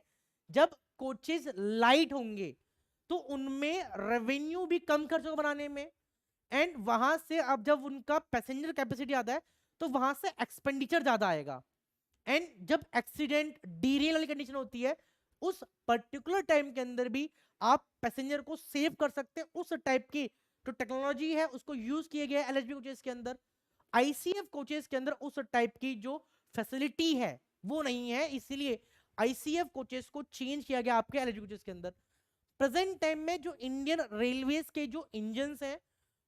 जब कोचेस लाइट होंगे तो उनमें रेवेन्यू भी कम खर्च होगा बनाने में, एंड वहां से अब जब उनका पैसेंजर कैपेसिटी आता है तो वहां से एक्सपेंडिचर ज्यादा आएगा। एंड जब एक्सीडेंट डीरेल वाली कंडीशन होती है उस पर्टिकुलर टाइम के अंदर भी आप पैसेंजर को सेव कर सकते हैं। उस टाइप की जो टेक्नोलॉजी है उसको यूज किया गया है एलएचबी कोचेस के अंदर। आईसीएफ कोचेस के अंदर उस टाइप की जो फैसिलिटी है वो नहीं है, इसीलिए आईसीएफ कोचेस को चेंज किया गया आपके एलएचबी कोचेस के अंदर। प्रेजेंट टाइम में जो इंडियन रेलवेज के जो इंजन्स हैं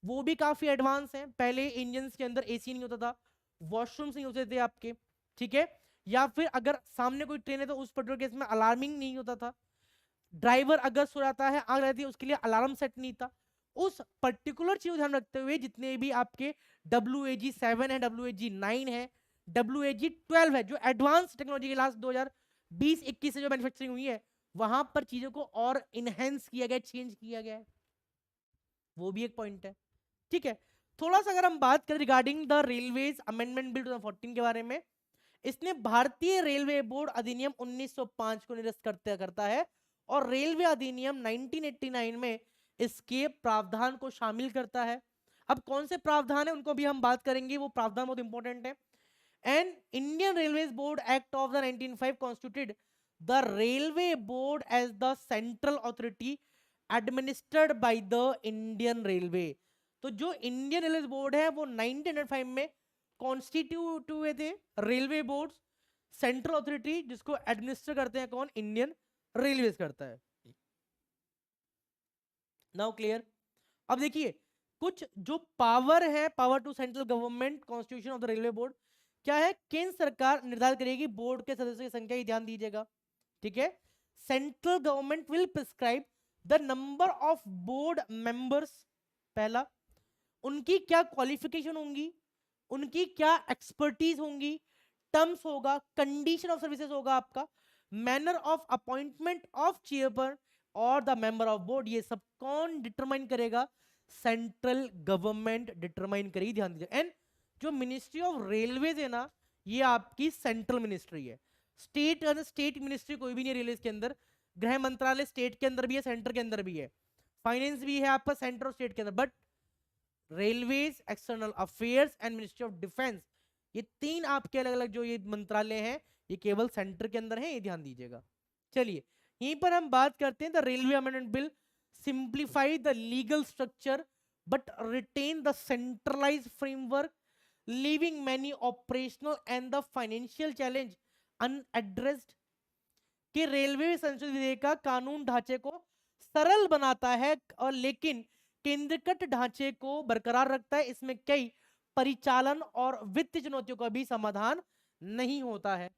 वो भी काफी एडवांस हैं। पहले इंजन्स के अंदर एसी नहीं होता था, वॉशरूम्स नहीं होते थे आपके, ठीक है, या फिर अगर सामने कोई ट्रेन है तो उस पर्टिकुलर केस में अलार्मिंग नहीं होता था। ड्राइवर अगर सो जाता है, आग रहती है, उसके लिए अलार्म सेट नहीं था। उस पर्टिकुलर चीज को ध्यान रखते हुए जितने भी आपके WAG-7 है, WAG-9 है, WAG-12 है, जो एडवांस टेक्नोलॉजी के लास्ट 2020-21 से जो मैन्युफैक्चरिंग हुई है वहां पर चीजों को और इनहेंस किया गया, चेंज किया गया है, वो भी एक पॉइंट है, ठीक है। थोड़ा सा अगर हम बात करें regarding the railways amendment bill 2014 के बारे में, इसने भारतीय रेलवे बोर्ड अधिनियम 1905 को निरस्त करता है, और रेलवे अधिनियम 1989 में इसके प्रावधान को शामिल करता है। अब कौन से प्रावधान है उनको भी हम बात करेंगे, वो प्रावधान बहुत इंपॉर्टेंट है। And Indian railways board act of the 1905 constituted the railway board as the central authority administered by the Indian railway. तो जो इंडियन रेलवे बोर्ड है वो 1905 में कॉन्स्टिट्यूट हुए थे रेलवे बोर्ड, सेंट्रल अथॉरिटी जिसको एडमिनिस्टर करते हैं कौन, इंडियन रेलवेज करता है। Now clear. अब देखिए कुछ जो पावर है, power to central government, constitution of the railway board क्या है, केंद्र सरकार निर्धारित करेगी बोर्ड के सदस्यों की संख्या की, ध्यान दीजिएगा, ठीक है। Central government will prescribe the number of board members, पहला उनकी क्या क्वालिफिकेशन होंगी, उनकी क्या एक्सपर्टीज होंगी, टर्म्स होगा, कंडीशन ऑफ सर्विसेज होगा आपका, manner of appointment of chairperson और द मेंबर ऑफ बोर्ड, ये सब कौन डिटरमाइन करेगा, सेंट्रल गवर्नमेंट डिटरमाइन करेगी, ध्यान दीजिए। एंड जो मिनिस्ट्री ऑफ रेलवेज है ना ये आपकी सेंट्रल मिनिस्ट्री है, स्टेट मिनिस्ट्री कोई भी नहीं रेलवे के अंदर। गृह मंत्रालय स्टेट के अंदर भी है, सेंटर के अंदर भी है, फाइनेंस भी है आपका सेंटर और स्टेट के अंदर, but railways, external affairs and ministry of defence, ये तीन आपके अलग अलग जो ये मंत्रालय हैं ये केवल सेंटर के अंदर है, ये ध्यान दीजिएगा। चलिए यहीं पर हम बात करते हैं the railway amendment bill simplify the legal structure but retain the centralized framework, leaving many operational and the financial challenge unaddressed. कि रेलवे संशोधित विधेयक का कानून ढांचे को सरल बनाता है और लेकिन केंद्रगत ढांचे को बरकरार रखता है, इसमें कई परिचालन और वित्तीय चुनौतियों का भी समाधान नहीं होता है,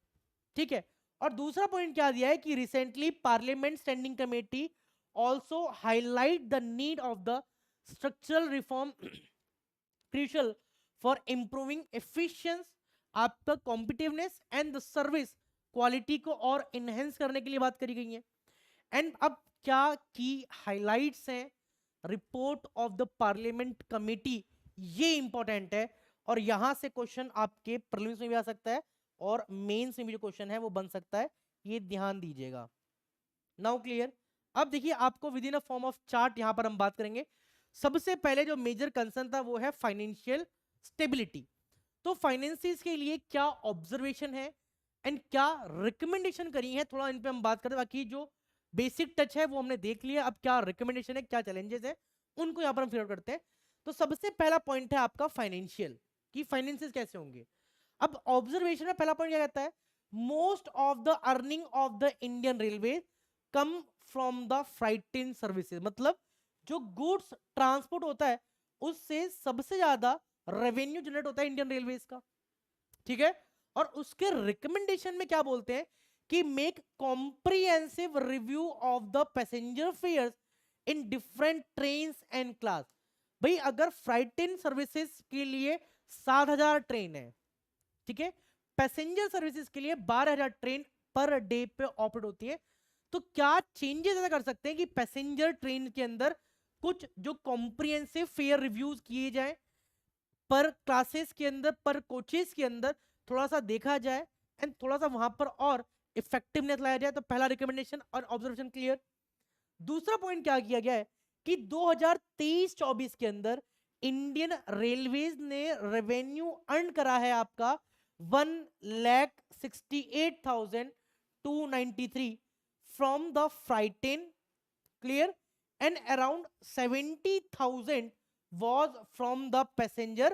ठीक है। और दूसरा पॉइंट क्या दिया है कि recently parliament standing committee also highlight the need of the structural reform crucial for improving efficiency, आपका competitiveness and the service quality को और इनहेंस करने के लिए बात करी गई है। एंड अब क्या की हाइलाइट्स हैं report of the parliament committee, ये इंपॉर्टेंट है और यहां से क्वेश्चन आपके प्रीलिम्स में भी आ सकता है और मेंस में भी जो क्वेश्चन है वो बन सकता है, ये ध्यान दीजिएगा। Now clear. अब देखिए आपको with in a form of chart यहां पर हम बात करेंगे। सबसे पहले जो मेजर कंसर्न था वो है फाइनेंशियल स्टेबिलिटी। तो फाइनेंसिस के लिए क्या ऑब्जर्वेशन है एंड क्या रिकमेंडेशन करी है, थोड़ा इन पे हम बात करें। बाकी जो बेसिक टच है वो हमने देख लिया, अब क्या रिकमेंडेशन है, क्या चैलेंजेस है, उनको यहाँ पर हम फिगर करते हैं। तो सबसे पहला पॉइंट है आपका फाइनेंशियल, कि फाइनेंसिस कैसे होंगे। अब ऑब्जर्वेशन में पहला पॉइंट क्या कहता है, most of the earning of the Indian railway come from the freighting services, मतलब जो गुड्स ट्रांसपोर्ट होता है उससे सबसे ज्यादा रेवेन्यू जनरेट होता है इंडियन रेलवेज का, ठीक है। और उसके रिकमेंडेशन में क्या बोलते हैं कि make comprehensive review of the passenger fares in different trains and class. भाई अगर फ्राइटिंग सर्विसेज के लिए 7,000 ट्रेन है, ठीक है, पैसेंजर सर्विसेज के लिए 12,000 ट्रेन पर डे पे ऑपरेट होती है, तो क्या चेंजेस ऐसा कर सकते हैं कि पैसेंजर ट्रेन के अंदर कुछ जो कॉम्प्रिहेंसिव फेयर रिव्यूज किए जाए, पर क्लासेस के अंदर, पर कोचेस के अंदर थोड़ा सा देखा जाए एंड थोड़ा सा वहां पर और इफेक्टिवनेस लाया जाए। तो पहला रिकमेंडेशन और ऑब्जर्वेशन क्लियर। दूसरा पॉइंट क्या किया गया है कि 2023-24 के अंदर इंडियन रेलवेज ने रेवेन्यू अर्न करा है आपका 1,68,293 from the frighten, clear, and around 70,000 was from the passenger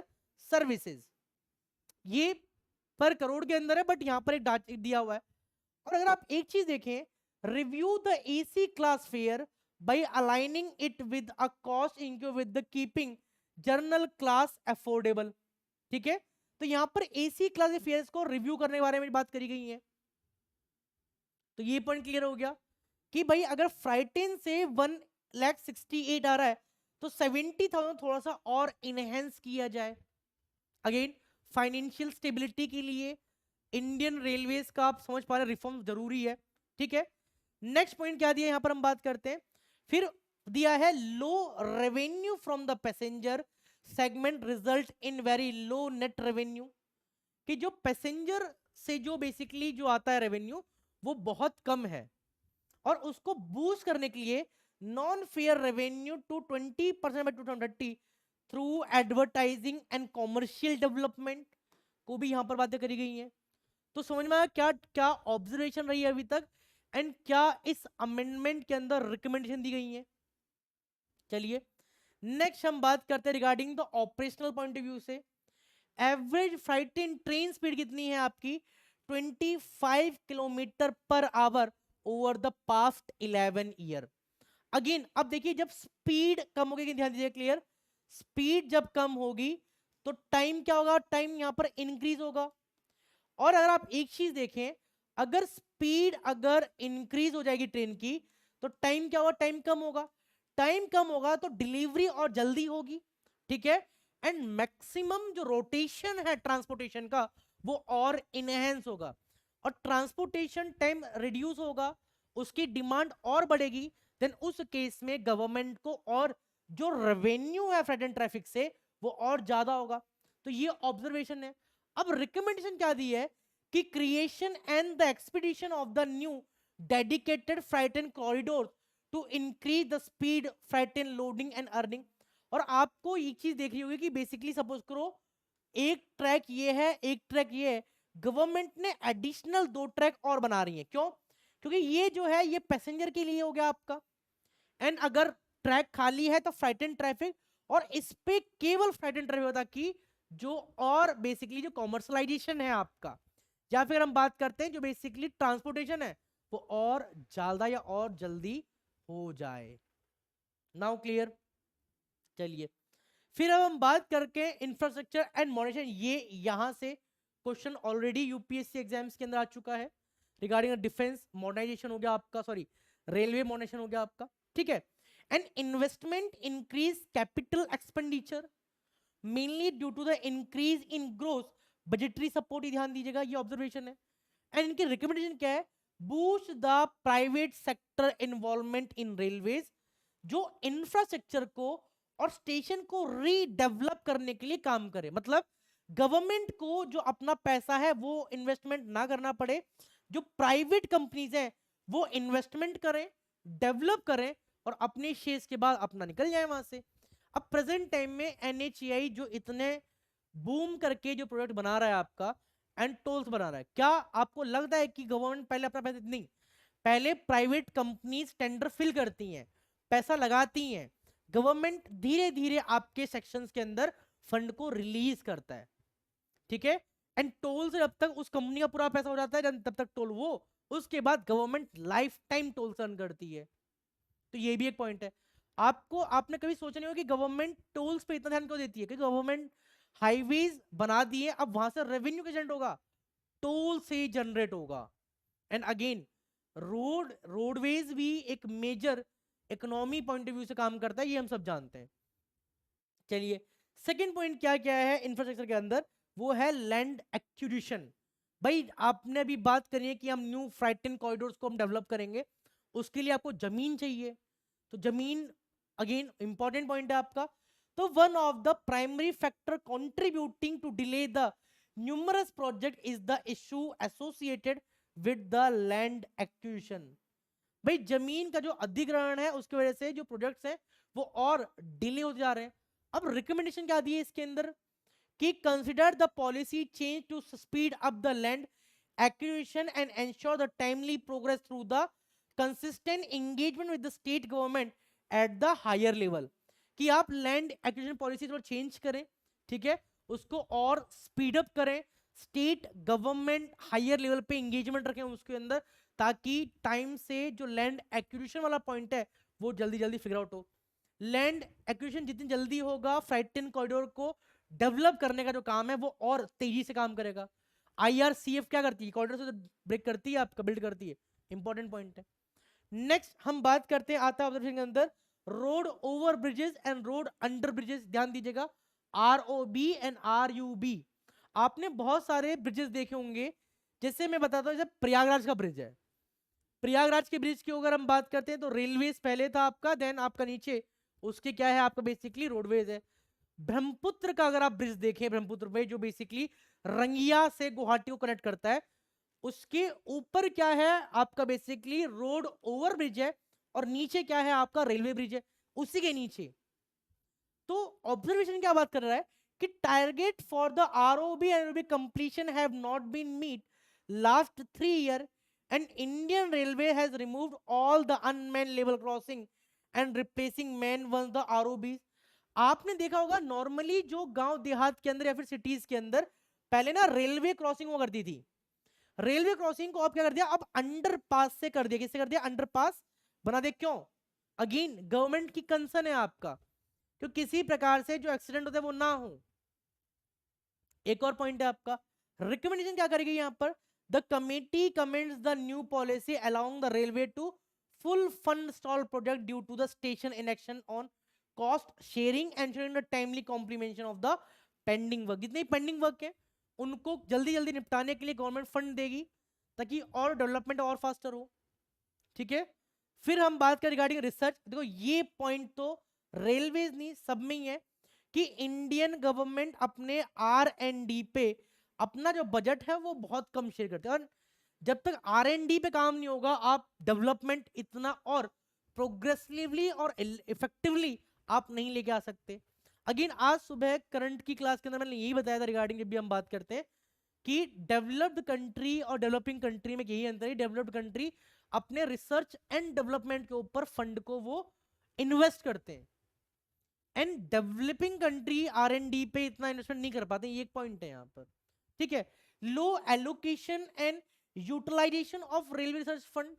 services। ये पर करोड़ के अंदर है, बट यहां पर एक डाटा दिया हुआ है। और अगर आप एक चीज देखें, review the AC class fare by aligning it with a cost in queue with the keeping general class affordable, ठीक है। तो यहां पर एसी क्लास फेयर्स को रिव्यू करने के बारे में बात करी गई है। तो ये पॉइंट क्लियर हो गया कि भाई अगर फ्राइटेन से 1,68,000 आ रहा है तो 70,000 थोड़ा सा और इनहेंस किया जाए। अगेन फाइनेंशियल स्टेबिलिटी के लिए इंडियन रेलवेज का आप समझ पा रहे रिफॉर्म जरूरी है, ठीक है। नेक्स्ट पॉइंट क्या दिया यहां पर हम बात करते हैं, फिर दिया है low revenue from the passenger segment result in very low net revenue, कि जो पैसेंजर से जो बेसिकली जो आता है रेवेन्यू वो बहुत कम है, और उसको बूस्ट करने के लिए non fare revenue to 20% by 2030 through advertising and commercial development को भी यहां पर बातें करी गई हैं। तो समझ में आया क्या क्या ऑब्जर्वेशन रही है अभी तक एंड क्या इस अमेंडमेंट के अंदर रिकमेंडेशन दी गई है। चलिए नेक्स्ट हम बात करते हैं regarding the operational point of view से। Average flight in train speed कितनी है आपकी, 25 kilometre per hour over the past 11 year. Again अब देखिए जब स्पीड कम होगी, ध्यान दीजिए क्लियर, स्पीड जब कम होगी तो टाइम क्या होगा, टाइम यहां पर इंक्रीज होगा। और अगर आप एक चीज देखें, अगर स्पीड अगर इंक्रीज हो जाएगी ट्रेन की तो टाइम क्या होगा, टाइम कम होगा। टाइम कम होगा तो डिलीवरी और जल्दी होगी, ठीक है। एंड मैक्सिमम जो रोटेशन है ट्रांसपोर्टेशन का वो और इनहेंस होगा, और ट्रांसपोर्टेशन टाइम रिड्यूस होगा, उसकी डिमांड और बढ़ेगी। देन उस केस में गवर्नमेंट को और जो रेवेन्यू है फ्रेट एंड ट्रैफिक से वो और ज्यादा होगा। तो ये ऑब्जर्वेशन है। अब रिकमेंडेशन क्या दी है कि creation and the expedition of the new dedicated freight and corridor to increase the speed freight and loading and earning. और आपको एक चीज देख रही होगी कि बेसिकली सपोज करो एक ट्रैक ये है, एक ट्रैक ये है, गवर्नमेंट ने एडिशनल 2 ट्रैक और बना रही है। क्यों? क्योंकि ये जो है ये पैसेंजर के लिए हो गया आपका, एंड अगर ट्रैक खाली है तो फ्राइट एंड ट्रैफिक, और इस पे केवल फ्राइट एंड ट्रैफिक होता कि जो और बेसिकली जो कॉमर्शलाइजेशन है आपका, या फिर हम बात करते हैं जो बेसिकली ट्रांसपोर्टेशन है वो और ज्यादा या और जल्दी हो जाए। Now clear. चलिए फिर अब हम बात करके इंफ्रास्ट्रक्चर एंड मॉनिटरिंग, ये यहां से क्वेश्चन ऑलरेडी यूपीएससी एग्जाम्स के अंदर आ चुका है रिगार्डिंग डिफेंस मॉडर्नाइजेशन हो गया आपका, सॉरी रेलवे मॉडर्नाइजेशन हो गया आपका, ठीक है। And investment increase capital expenditure mainly due to the increase in growth, budgetary support ही ध्यान दीजिएगा, ये ऑब्जर्वेशन है। एंड इनकी रिकमेंडेशन क्या है, boost the private sector involvement in railways, जो इंफ्रास्ट्रक्चर को और स्टेशन को रीडेवलप करने के लिए काम करे। मतलब गवर्नमेंट को जो अपना पैसा है वो इन्वेस्टमेंट ना करना पड़े, जो प्राइवेट कंपनीज हैं वो इन्वेस्टमेंट करें, डेवलप करें और अपने शेयर्स के बाद अपना निकल जाए वहां से। अब प्रेजेंट टाइम में एनएचएआई जो इतने बूम करके जो प्रोडक्ट बना रहा है आपका एंड टोल्स बना रहा है, क्या आपको लगता है कि गवर्नमेंट पहले अपना पैसा, नहीं, पहले प्राइवेट कंपनीज टेंडर फिल करती हैं, पैसा लगाती हैं, गवर्नमेंट धीरे धीरे आपके सेक्शंस के अंदर फंड को रिलीज करता है, ठीक है। एंड टोल से जब तक उस कंपनी का पूरा पैसा हो जाता है तब तक टोल वो, उसके बाद government life time toll earn करती है। तो ये भी एक पॉइंट है। आपको, आपने कभी सोचा नहीं होगा कि गवर्नमेंट टोल्स पे इतना ध्यान क्यों देती है, कि गवर्नमेंट हाईवेज बना दिए, अब वहां से रेवेन्यू कैसे जनरेट होगा, टोल से जनरेट होगा। एंड अगेन रोडवेज भी एक major economy point of view से काम करता है, ये हम सब जानते हैं। चलिए सेकंड पॉइंट क्या क्या है इंफ्रास्ट्रक्चर के अंदर, वो है लैंड एक्विजिशन। भाई आपने अभी बात करी है कि हम न्यू फ्राइटन कॉरिडोर्स को हम डेवलप करेंगे, उसके लिए आपको जमीन चाहिए, तो जमीन अगेन इंपॉर्टेंट पॉइंट है आपका। तो one of the primary factor contributing to delay the numerous project is the issue associated with the land acquisition. भाई जमीन का जो अधिग्रहण है उसकी वजह से जो प्रोजेक्ट्स हैं वो और डिले होते जा रहे हैं। अब रिकमेंडेशन क्या दी है इसके अंदर कि consider the policy change to speed up the land acquisition and ensure the timely progress through the consistent engagement with the state government at the higher level, कि आप लैंड एक्विजिशन पॉलिसी थोड़ा change करें, ठीक है, उसको और speed up करें, state government higher level पे एंगेजमेंट रखें उसके अंदर, ताकि टाइम से जो लैंड एक्विजिशन वाला पॉइंट है वो जल्दी जल्दी फिगर आउट हो। लैंड एक्विजिशन जितनी जल्दी होगा, फ्राइटन कॉरिडोर को डेवलप करने का जो काम है वो और तेजी से काम करेगा। आईआरसीएफ क्या करती है, कॉरिडोर से ब्रेक करती है, आपका बिल्ड करती है, इंपॉर्टेंट पॉइंट है। नेक्स्ट हम बात करते हैं आता ऑब्जर्वेशन के अंदर road over bridges and road under bridges, ध्यान दीजिएगा, आरओबी एंड आरयूबी। आपने बहुत सारे ब्रिजेस देखे होंगे, जैसे मैं बताता हूँ, जैसे प्रयागराज का ब्रिज है, प्रयागराज के ब्रिज की अगर हम बात करते हैं तो रेलवेज पहले था आपका, देन आपका नीचे उसके क्या है आपका बेसिकली रोडवेज है। ब्रह्मपुत्र का अगर आप ब्रिज देखें, ब्रह्मपुत्र में जो बेसिकली रंगिया से गुवाहाटी को कनेक्ट करता है, उसके ऊपर क्या है आपका बेसिकली रोड ओवर ब्रिज है और नीचे क्या है आपका रेलवे ब्रिज है उसी के नीचे। तो ऑब्जर्वेशन क्या बात कर रहा है कि target for the ROB and completion have not been meet last 3 year and Indian railway has removed all the unman level crossing and replacing man one the ROB. आपने देखा होगा नॉर्मली जो गांव देहात के अंदर या फिर सिटीज के अंदर पहले ना रेलवे क्रॉसिंग हुआ करती थी, रेलवे क्रॉसिंग को अब क्या कर दिया, अब अंडरपास से कर दिया। किससे कर दिया, अंडरपास बना दे। क्यों, अगेन गवर्नमेंट की कंसर्न है आपका, तो किसी प्रकार से जो एक्सीडेंट होता है वो ना हो। एक और पॉइंट है आपका, रिकमेंडेशन क्या करेगी यहां पर, the committee comments the new policy allowing the railway to full fund stall project due to the station inaction on cost sharing and the timely completion of the pending work. जितने pending work है उनको जल्दी जल्दी निपटाने के लिए government fund देगी ताकि और डेवलपमेंट और फास्टर हो, ठीक है। फिर हम बात करें रिगार्डिंग रिसर्च, देखो ये पॉइंट तो रेलवेज नहीं सब में ही है कि इंडियन गवर्नमेंट अपने R&D पे अपना जो बजट है वो बहुत कम शेयर करते हैं, और जब तक R&D पे काम नहीं होगा आप डेवलपमेंट इतना और प्रोग्रेसिवली और इफेक्टिवली आप नहीं लेके आ सकते। अगेन आज सुबह करंट की क्लास के अंदर मैंने यही बताया था रिगार्डिंग, जब भी हम बात करते हैं कि डेवलप्ड कंट्री और डेवलपिंग कंट्री में यही अंतर है, डेवलप्ड कंट्री अपने रिसर्च एंड डेवलपमेंट के ऊपर फंड को वो इन्वेस्ट करते हैं, एंड डेवलपिंग कंट्री R&D पे इतना इन्वेस्टमेंट नहीं कर पाते, ये एक पॉइंट है यहाँ पर, ठीक है। Low allocation and utilisation of railway research fund,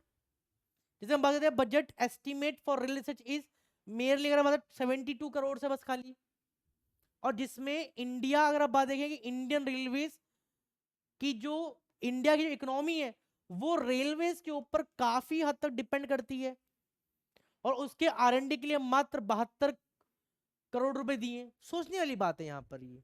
जैसे हम बात करते हैं budget estimate for railway research is merely, अगर बात 72 करोड़ से बस खाली, और जिसमें इंडिया, अगर आप बात देखें कि इंडियन रेलवेज की जो इंडिया की जो इकोनॉमी है वो रेलवेज के ऊपर काफी हद तक डिपेंड करती है, और उसके R&D के लिए मात्र 72 करोड़ रुपए दिए। सोचने वाली बात है यहाँ पर ये,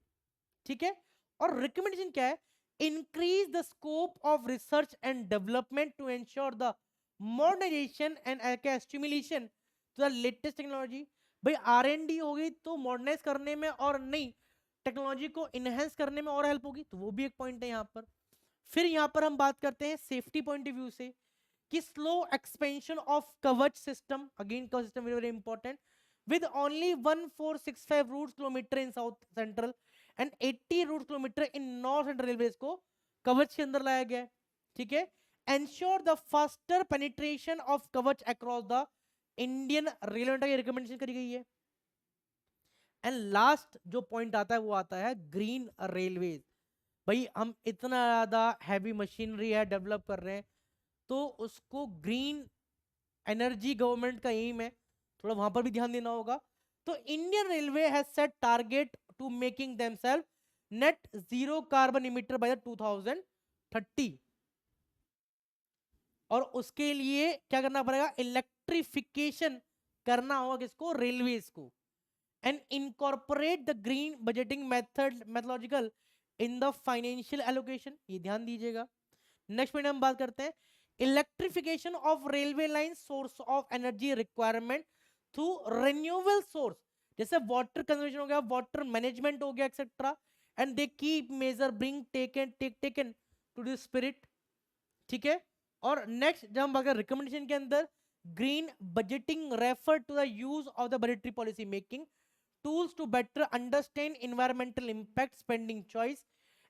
ठीक है। और रिकमेंडेशन क्या है? Increase the scope of research and development to ensure the modernization and stimulation to the latest technology. भाई R&D होगी तो मॉडर्नाइज करने में, और नहीं टेक्नोलॉजी को इनहेंस करने में और हेल्प होगी, तो वो भी एक पॉइंट है यहाँ पर। फिर यहाँ पर हम बात करते हैं सेफ्टी पॉइंट ऑफ व्यू से कि स्लो एक्सपेंशन ऑफ कवच सिस्टम, अगेन कवच system very very important, with only 1465 routes kilometer in south central and 80 routes kilometer in north central railways को कवच के अंदर लाया गया है, ठीक है। ensure the faster penetration of कवच across the इंडियन रेलवे की रिकमेंडेशन करी गई है। एंड लास्ट जो पॉइंट आता है वो आता है ग्रीन रेलवेज। भाई हम इतना ज्यादा हैवी मशीनरी है डेवलप कर रहे हैं, तो उसको ग्रीन एनर्जी गवर्नमेंट का एम है, थोड़ा वहां पर भी ध्यान देना होगा। तो Indian railway has set target to making themselves net zero carbon emitter by 2030, और उसके लिए क्या करना पड़ेगा? इलेक्ट्रिफिकेशन करना होगा किसको? रेलवेज को। And incorporate the green budgeting methodological in the financial allocation, ये ध्यान दीजिएगा। नेक्स्ट पॉइंट हम बात करते हैं electrification of railway line source of energy requirement through renewable source, जैसे वाटर कंजर्वेशन हो गया, वाटर मैनेजमेंट हो गया, etcetera. And they keep major bring taken to the spirit, ठीक है। और नेक्स्ट जब हम बात करें रिकमेंडेशन के अंदर, green budgeting refer to the use of the budgetary policy making tools to better understand environmental impact spending choice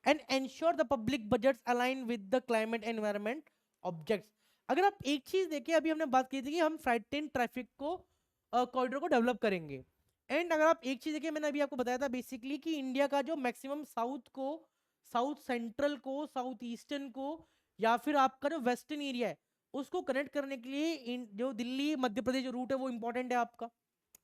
and ensure the public budgets align with the climate environment objects। अगर आप एक चीज देखें, अभी हमने बात की थी कि हम फ्राइट ट्रेन ट्रैफिक को कॉरिडोर को डेवलप करेंगे। एंड अगर आप एक चीज देखिए, मैंने अभी आपको बताया था बेसिकली कि इंडिया का जो मैक्सिमम साउथ को, साउथ सेंट्रल को, साउथ ईस्टर्न को, या फिर आपका जो वेस्टर्न एरिया है उसको कनेक्ट करने के लिए जो दिल्ली मध्य प्रदेश जो रूट है वो इंपॉर्टेंट है आपका,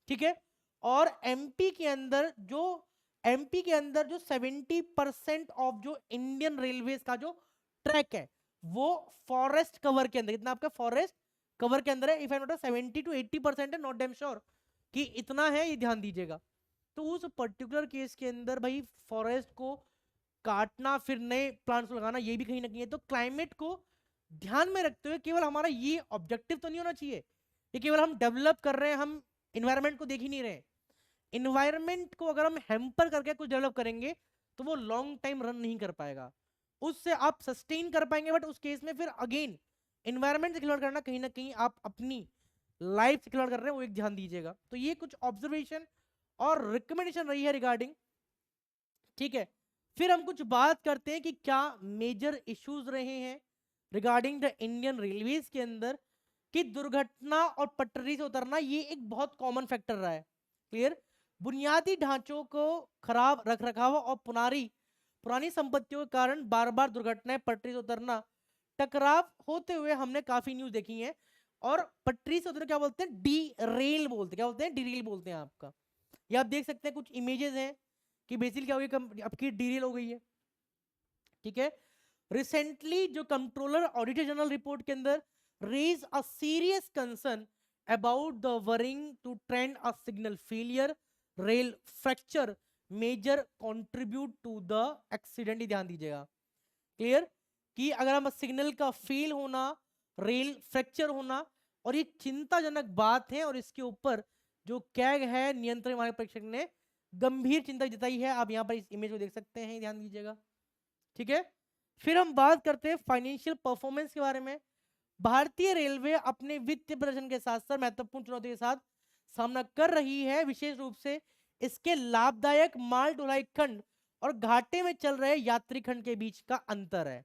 ठीक है। और एमपी के अंदर जो 70% ऑफ जो इंडियन रेलवेज का जो ट्रैक है वो फॉरेस्ट कवर के अंदर, इतना आपका फॉरेस्ट कवर के अंदर है। इफ आई नॉट 70 to 80% है, नॉट डेम श्योर कि इतना है, ये ध्यान दीजिएगा। तो उस पर्टिकुलर केस के अंदर भाई फॉरेस्ट को काटना फिर नए प्लांट्स लगाना ये भी कहीं ना कहीं है। तो क्लाइमेट को ध्यान में रखते हुए केवल हमारा ये ऑब्जेक्टिव तो नहीं होना चाहिए कि केवल हम डेवलप कर रहे हैं, हम इन्वायरमेंट को देख ही नहीं रहे। इन्वायरमेंट को अगर हम हैम्पर करके कुछ डेवलप करेंगे तो वो लॉन्ग टाइम रन नहीं कर पाएगा, उससे आप सस्टेन कर पाएंगे, बट उस केस में फिर अगेन इन्वायरमेंट से खिलवाड़ करना कहीं ना कहीं आप अपनी लाइफ से खिलवाड़ कर रहे हैं, वो एक ध्यान दीजिएगा। तो ये कुछ ऑब्जर्वेशन और रिकमेंडेशन रही है रिगार्डिंग, ठीक है। फिर हम कुछ बात करते हैं कि क्या मेजर इश्यूज रहे हैं रिगार्डिंग द इंडियन रेलवेज के अंदर, कि दुर्घटना और पटरी से उतरना ये एक बहुत कॉमन फैक्टर रहा है। क्लियर? बुनियादी ढांचों को खराब रख रखाव और पुरानी संपत्तियों के कारण बार बार दुर्घटनाएं, पटरी से उतरना, टकराव होते हुए हमने काफी न्यूज देखी है। और पटरी से उतरना क्या बोलते हैं? डी रेल बोलते हैं। क्या बोलते हैं? डी रेल बोलते हैं आपका। ये आप देख सकते हैं कुछ इमेजेस हैं कि बेसिकली क्या हो गई, आपकी डी रेल हो गई है, ठीक है। रिसेंटली जो कंट्रोलर ऑडिटर जनरल रिपोर्ट के अंदर raise a serious concern about the worrying to trend a signal failure, rail fracture major contribute to the accident, ही ध्यान दीजिएगा। क्लियर? कि अगर हम सिग्नल का फेल होना, रेल फ्रैक्चर होना, और ये चिंताजनक बात है, और इसके ऊपर जो कैग है नियंत्रण विभाग परीक्षक ने गंभीर चिंता जताई है। आप यहाँ पर इस इमेज को देख सकते हैं, ध्यान दीजिएगा, ठीक है। फिर हम बात करते हैं फाइनेंशियल परफॉर्मेंस के बारे में। भारतीय रेलवे अपने वित्तीय प्रदर्शन के साथ साथ महत्वपूर्ण चुनौतियों के साथ सामना कर रही है, विशेष रूप से इसके लाभदायक माल ढुलाई खंड और घाटे में चल रहे यात्री खंड के बीच का अंतर है।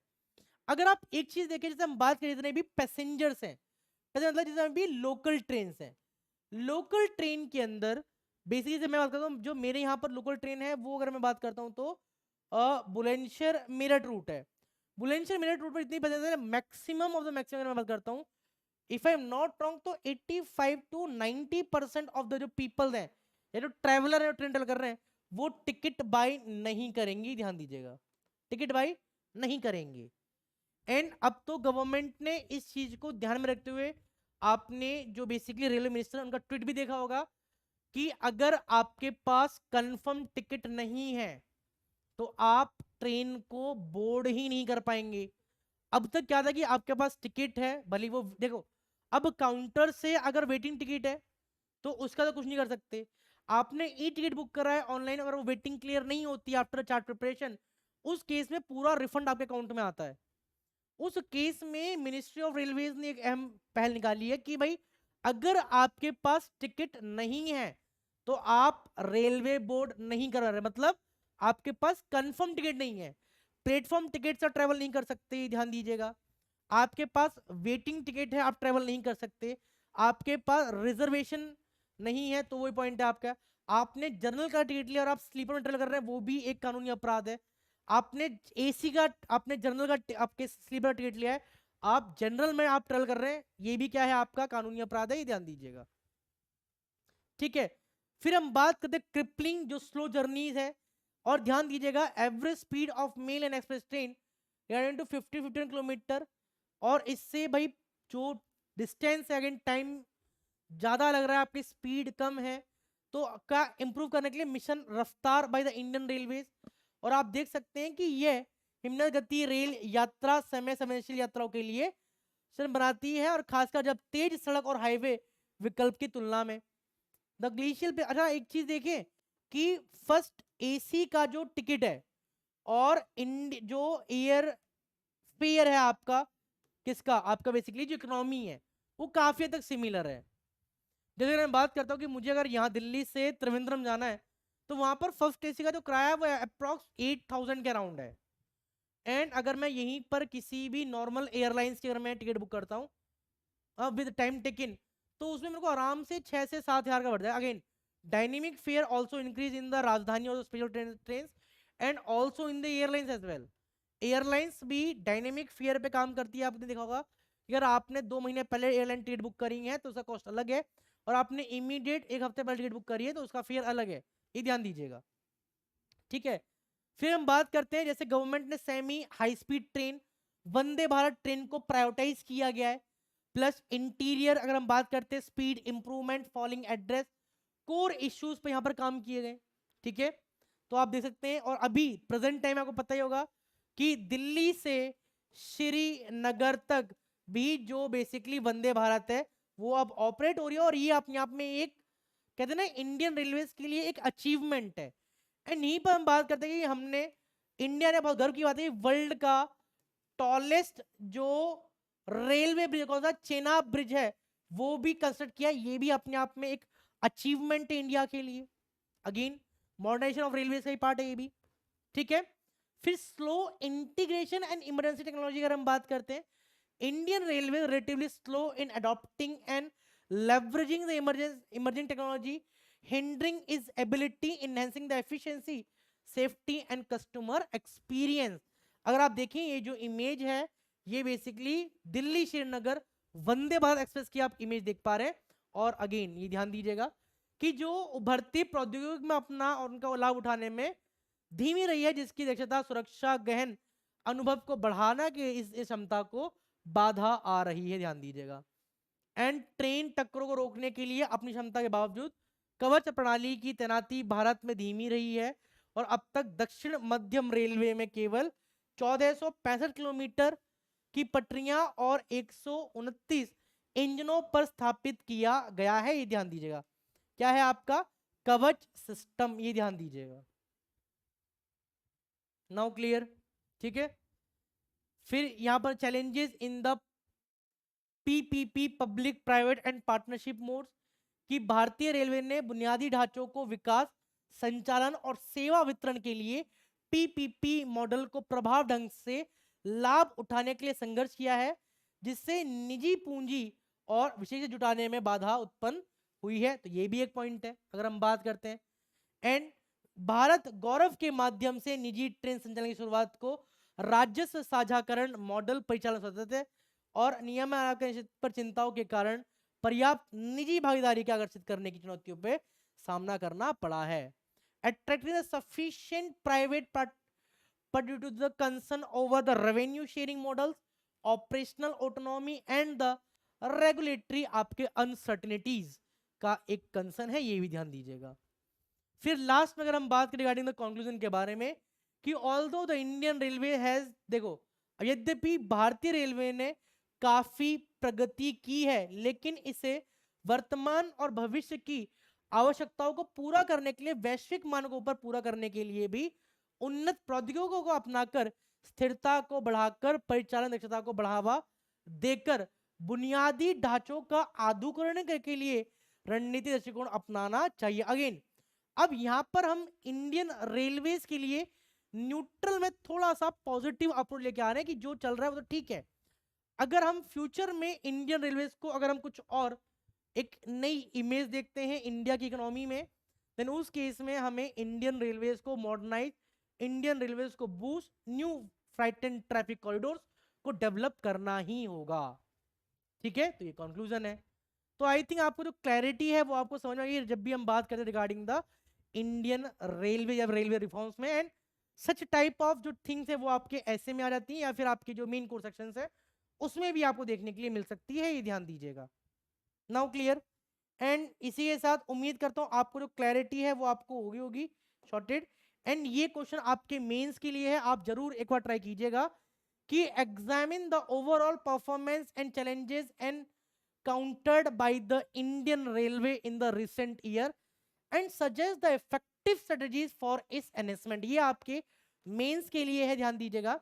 अगर आप एक चीज देखें, जैसे हम बात करें जितने भी पैसेंजर्स हैं, मतलब जितने भी लोकल ट्रेन हैं, लोकल ट्रेन के अंदर बेसिकली मैं बात करता हूँ, जो मेरे यहाँ पर लोकल ट्रेन है वो अगर मैं बात करता हूँ तो बुलंदशहर मेरठ रूट है। बुलंदशहर मेरठ रूट पर इतनी पैसेंजर है, मैक्सिमम ऑफ द मैक्सिमम मैं बात करता हूँ, if I am not wrong तो 85 to 90% ऑफ द जो पीपल हैं या जो ट्रैवलर है ट्रेन ट्रेवल कर रहे हैं वो टिकट बाय नहीं करेंगी, ध्यान दीजिएगा, टिकट बाय नहीं करेंगे। एंड अब तो गवर्नमेंट ने इस चीज को ध्यान में रखते हुए, आपने जो बेसिकली रेलवे मिनिस्टर उनका ट्वीट भी देखा होगा कि अगर आपके पास कंफर्म टिकट नहीं है तो आप ट्रेन को बोर्ड ही नहीं कर पाएंगे। अब तक क्या था कि आपके पास टिकट है, भले वो देखो, अब काउंटर से अगर वेटिंग टिकट है तो उसका तो कुछ नहीं कर सकते। आपने ई टिकट बुक करा है ऑनलाइन, अगर वो वेटिंग क्लियर नहीं होती आफ्टर चार्ट प्रिपरेशन, उस केस में पूरा रिफंड आपके अकाउंट में आता है। उस केस में मिनिस्ट्री ऑफ रेलवेज ने एक अहम पहल निकाली है कि भाई अगर आपके पास टिकट नहीं है तो आप रेलवे बोर्ड नहीं करा रहे, मतलब आपके पास कंफर्म टिकट नहीं है, प्लेटफॉर्म टिकट से ट्रेवल नहीं कर सकते, ध्यान दीजिएगा। आपके पास वेटिंग टिकट है, आप ट्रेवल नहीं कर सकते। आपके पास रिजर्वेशन नहीं है, तो वही पॉइंट है आपका। आपने जनरल का टिकट लिया और आप स्लीपर में ट्रेवल कर रहे हैं, वो भी एक कानूनी अपराध है। आपने एसी का, आपने जनरल का आपके स्लीपर टिकट लिया है, आप जनरल में आप ट्रेवल कर रहे हैं, ये भी क्या है आपका कानूनी अपराध है, ये ध्यान दीजिएगा। ठीक है, फिर हम बात करते हैं क्रिपलिंग जो स्लो जर्नीज है, और ध्यान दीजिएगा average speed of male and express train 50-15 kilometre, और इससे भाई जो डिस्टेंस है, अगेन टाइम ज्यादा लग रहा है, आपकी स्पीड कम है, तो का इंप्रूव करने के लिए मिशन रफ्तार बाय द इंडियन रेलवेज। और आप देख सकते हैं कि यह हिम्मत गति रेल यात्रा समय संवेदनशील यात्राओं के लिए बनाती है, और खासकर जब तेज सड़क और हाईवे विकल्प की तुलना में। द ग्लेशियल पे अच्छा एक चीज देखें कि फर्स्ट एसी का जो टिकट है और जो एयर फेयर है आपका, किसका, आपका बेसिकली जो इकोनॉमी है, वो काफी हद तक सिमिलर है। जैसे मैं बात करता हूँ कि मुझे अगर यहाँ दिल्ली से त्रिवेंद्रम जाना है, तो वहां पर फर्स्ट एसी का जो किराया है वो अप्रॉक्स 8,000 के अराउंड है। एंड अगर मैं यहीं पर किसी भी नॉर्मल एयरलाइंस की अगर मैं टिकट बुक करता हूँ विद टाइम टेकिन, तो उसमें मेरे को आराम से 6 से 7 हज़ार का बढ़ जाए। Again dynamic fare also increase in the Rajdhani और special train and also in the airlines as well. Airlines भी डायनेमिक फेयर पे काम करती है, आपने देखा होगा। अगर आपने 2 महीने पहले एयरलाइन टिकट बुक करी है तो उसका कॉस्ट अलग है, और आपने इमीडिएट 1 हफ्ते पहले टिकट बुक करी है तो उसका फेयर अलग है, ये ध्यान दीजिएगा। ठीक है, फिर हम बात करते हैं जैसे गवर्नमेंट ने semi high speed train Vande Bharat train को प्रायोरिटाइज किया गया है, प्लस इंटीरियर अगर हम बात करते हैं speed improvement falling address core issues पे यहां पर काम किए गए। ठीक है, तो आप देख सकते हैं, और अभी प्रेजेंट टाइम आपको पता ही होगा कि दिल्ली से श्रीनगर तक भी जो बेसिकली वंदे भारत है वो अब ऑपरेट हो रही है, और ये अपने आप में एक कहते हैं ना इंडियन रेलवेज के लिए एक अचीवमेंट है। एंड यहीं पर हम बात करते हैं कि हमने, इंडिया ने बहुत गर्व की बात है, वर्ल्ड का टॉलेस्ट जो रेलवे ब्रिज कौन सा चेनाब ब्रिज है वो भी कंस्ट्रक्ट किया, ये भी अपने आप में एक अचीवमेंट है इंडिया के लिए। अगेन मॉडर्नाइजेशन ऑफ रेलवे का ही पार्ट है ये भी। ठीक है, फिर slow integration and emergency technology अगर हम बात करते हैं, Indian railway relatively slow in adopting and leveraging the emerging technology, hindering its ability, enhancing the efficiency, safety and customer experience। अगर आप देखें ये जो इमेज है ये बेसिकली दिल्ली श्रीनगर वंदे भारत एक्सप्रेस की आप इमेज देख पा रहे हैं। और अगेन ये ध्यान दीजिएगा कि जो उभरती प्रौद्योगिकी में अपना और उनका लाभ उठाने में धीमी रही है, जिसकी दक्षता सुरक्षा गहन अनुभव को बढ़ाना के इस क्षमता को बाधा आ रही है, ध्यान दीजिएगा। एंड ट्रेन टक्करों को रोकने के लिए अपनी क्षमता के बावजूद कवच प्रणाली की तैनाती भारत में धीमी रही है, और अब तक दक्षिण मध्यम रेलवे में केवल 1465 किलोमीटर की पटरियां और 129 इंजनों पर स्थापित किया गया है, ये ध्यान दीजिएगा। क्या है आपका कवच सिस्टम, ये ध्यान दीजिएगा। Now clear? ठीक है, फिर यहां पर challenges in the PPP public private and partnership modes कि भारतीय रेलवे ने बुनियादी ढांचों को विकास संचालन और सेवा वितरण के लिए पीपीपी मॉडल को प्रभाव ढंग से लाभ उठाने के लिए संघर्ष किया है, जिससे निजी पूंजी और विशेष जुटाने में बाधा उत्पन्न हुई है, तो ये भी एक पॉइंट है अगर हम बात करते हैं। एंड भारत गौरव के माध्यम से निजी ट्रेन संचालन की शुरुआत को राजस्व साझाकरण मॉडल परिचालन सतत है, और नियम पर चिंताओं के कारण पर्याप्त निजी भागीदारी के आकर्षित करने की चुनौतियों पे सामना करना पड़ा है। attracting a sufficient private but due to the concern over the revenue sharing models, operational autonomy and the regulatory आपके uncertainties का एक कंसर्न है, ये भी ध्यान दीजिएगा। फिर लास्ट में अगर हम बात करें रिगार्डिंग द कंक्लूजन के बारे में कि although the Indian railway has, देखो यद्यपि भारतीय रेलवे ने काफी प्रगति की है, लेकिन इसे वर्तमान और भविष्य की आवश्यकताओं को पूरा करने के लिए, वैश्विक मानकों पर पूरा करने के लिए भी उन्नत प्रौद्योगिकियों को अपनाकर, स्थिरता को बढ़ाकर, परिचालन दक्षता को बढ़ावा देकर बुनियादी ढांचों का आधुनिकीकरण के लिए रणनीति दृष्टिकोण अपनाना चाहिए। अगेन अब यहां पर हम इंडियन रेलवेज के लिए न्यूट्रल में थोड़ा सा पॉजिटिव अप्रोच लेके आ रहे हैं कि जो चल रहा है वो तो ठीक है। अगर हम फ्यूचर में इंडियन रेलवेज को अगर हम कुछ और एक नई इमेज देखते हैं इंडिया की इकोनॉमी में, देन उस केस में हमें इंडियन रेलवेज को मॉडर्नाइज, इंडियन रेलवेज को boost, new freight and traffic corridors को डेवलप करना ही होगा। ठीक है, तो ये कंक्लूजन है। तो आई थिंक आपको जो क्लैरिटी है वो आपको समझ में आई जब भी हम बात करते हैं रिगार्डिंग द इंडियन रेलवे या रेलवे रिफॉर्म्स में, एंड सच टाइप ऑफ जो थिंग्स है वो आपके ऐसे में आ जाती हैं या फिर आपके जो मेन कोर्स सेक्शंस है उसमें भी आपको देखने के लिए मिल सकती है, ये ध्यान दीजिएगा। नाउ क्लियर, एंड इसी के साथ उम्मीद करता हूँ आपको जो क्लैरिटी है वो आपको होगी शॉर्टेड। एंड ये क्वेश्चन आपके मेंस के लिए है, आप जरूर एक बार ट्राई कीजिएगा कि examine the overall performance and challenges and countered bye the Indian railway in the recent year and suggest the effective strategies for इस एनहेंसमेंट। ये आपके मेंस के लिए है, ध्यान दीजिएगा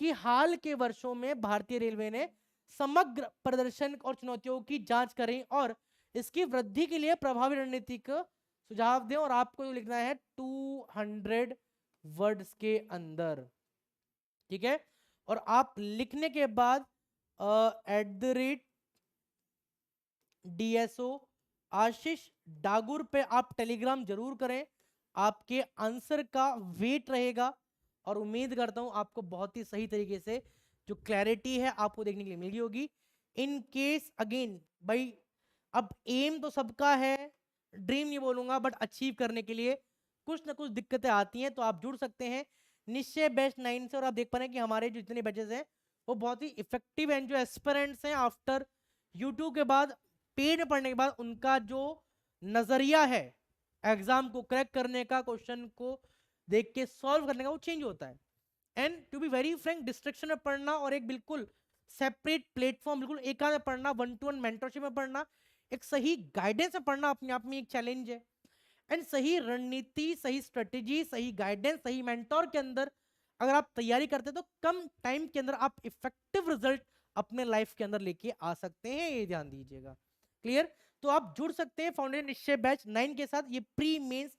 कि हाल के वर्षों में भारतीय रेलवे ने समग्र प्रदर्शन और चुनौतियों की जांच करें और इसकी वृद्धि के लिए प्रभावी रणनीतिक सुझाव दें, और आपको जो लिखना है 200 वर्ड्स के अंदर। ठीक है, और आप लिखने के बाद @DSO आशीष डागुर पे आप टेलीग्राम जरूर करें, आपके आंसर का वेट रहेगा और उम्मीद करता हूं आपको बहुत ही सही तरीके से जो क्लैरिटी है आपको देखने के लिए मिली होगी। इन केस अगेन भाई, अब एम तो सबका है, ड्रीम नहीं बोलूंगा बट अचीव करने के लिए कुछ ना कुछ दिक्कतें आती हैं, तो आप जुड़ सकते हैं निश्चय बैच 9 से, और आप देख पा रहे हैं कि हमारे जो जितने बैचेस हैं वो बहुत ही इफेक्टिव हैं। जो एस्पिरेंट्स हैं आफ्टर यूट्यूब के बाद पेड में पढ़ने के बाद उनका जो नजरिया है एग्जाम को क्रैक करने का, क्वेश्चन को देख के सॉल्व करने का, वो चेंज होता है। And to be very frank, destruction में पढ़ना और एक बिल्कुल सेपरेट प्लेटफॉर्म, बिल्कुल एकांत में पढ़ना, 1-to-1 मेंटरशिप में पढ़ना, एक सही गाइडेंस में पढ़ना अपने आप में एक चैलेंज है। एंड सही रणनीति, सही स्ट्रेटेजी, सही गाइडेंस, सही मेंटोर के अंदर अगर आप तैयारी करते हैं तो कम टाइम के अंदर आप इफेक्टिव रिजल्ट अपने लाइफ के अंदर लेके आ सकते हैं, ये ध्यान दीजिएगा। क्लियर, तो आप जुड़ सकते हैं फाउंडेशन निश्चय बैच 9 के साथ। ये प्री मेंस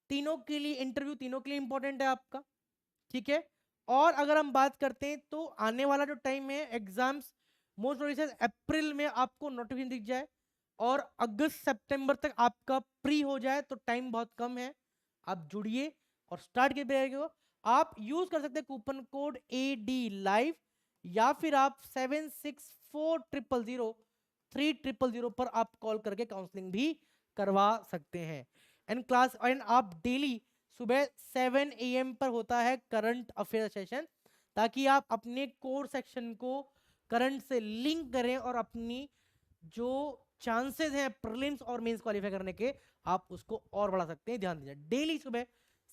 तीनों के लिए इंटरव्यू, तीनों के लिए इंपॉर्टेंट है आपका। ठीक है, और अगर हम बात करते हैं तो आने वाला जो टाइम है एग्जाम्स मोस्ट प्रोबेबली अप्रैल में आपको नोटिफिकेशन दिख जाए और अगस्त सितंबर तक आपका प्री हो जाए, तो टाइम बहुत कम है। आप जुड़िए और स्टार्ट के तैयारी। आप यूज कर सकते हैं कूपन कोड AD लाइव, या फिर आप 76400300 पर आप कॉल करके काउंसलिंग भी करवा सकते हैं। एंड क्लास एंड आप डेली सुबह 7 AM पर होता है करंट अफेयर सेशन, ताकि आप अपने कोर सेक्शन को करंट से लिंक करें और अपनी जो चांसेस हैं प्रीलिम्स और मेंस क्वालिफाई करने के, आप उसको और बढ़ा सकते हैं। ध्यान दीजिए डेली सुबह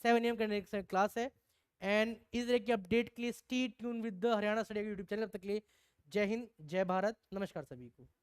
7 AM करने की क्लास है। एंड इस तरह की अपडेट के लिए stay tune with the Haryana study YouTube channel. तब तक के लिए जय हिंद, जय भारत, नमस्कार सभी को।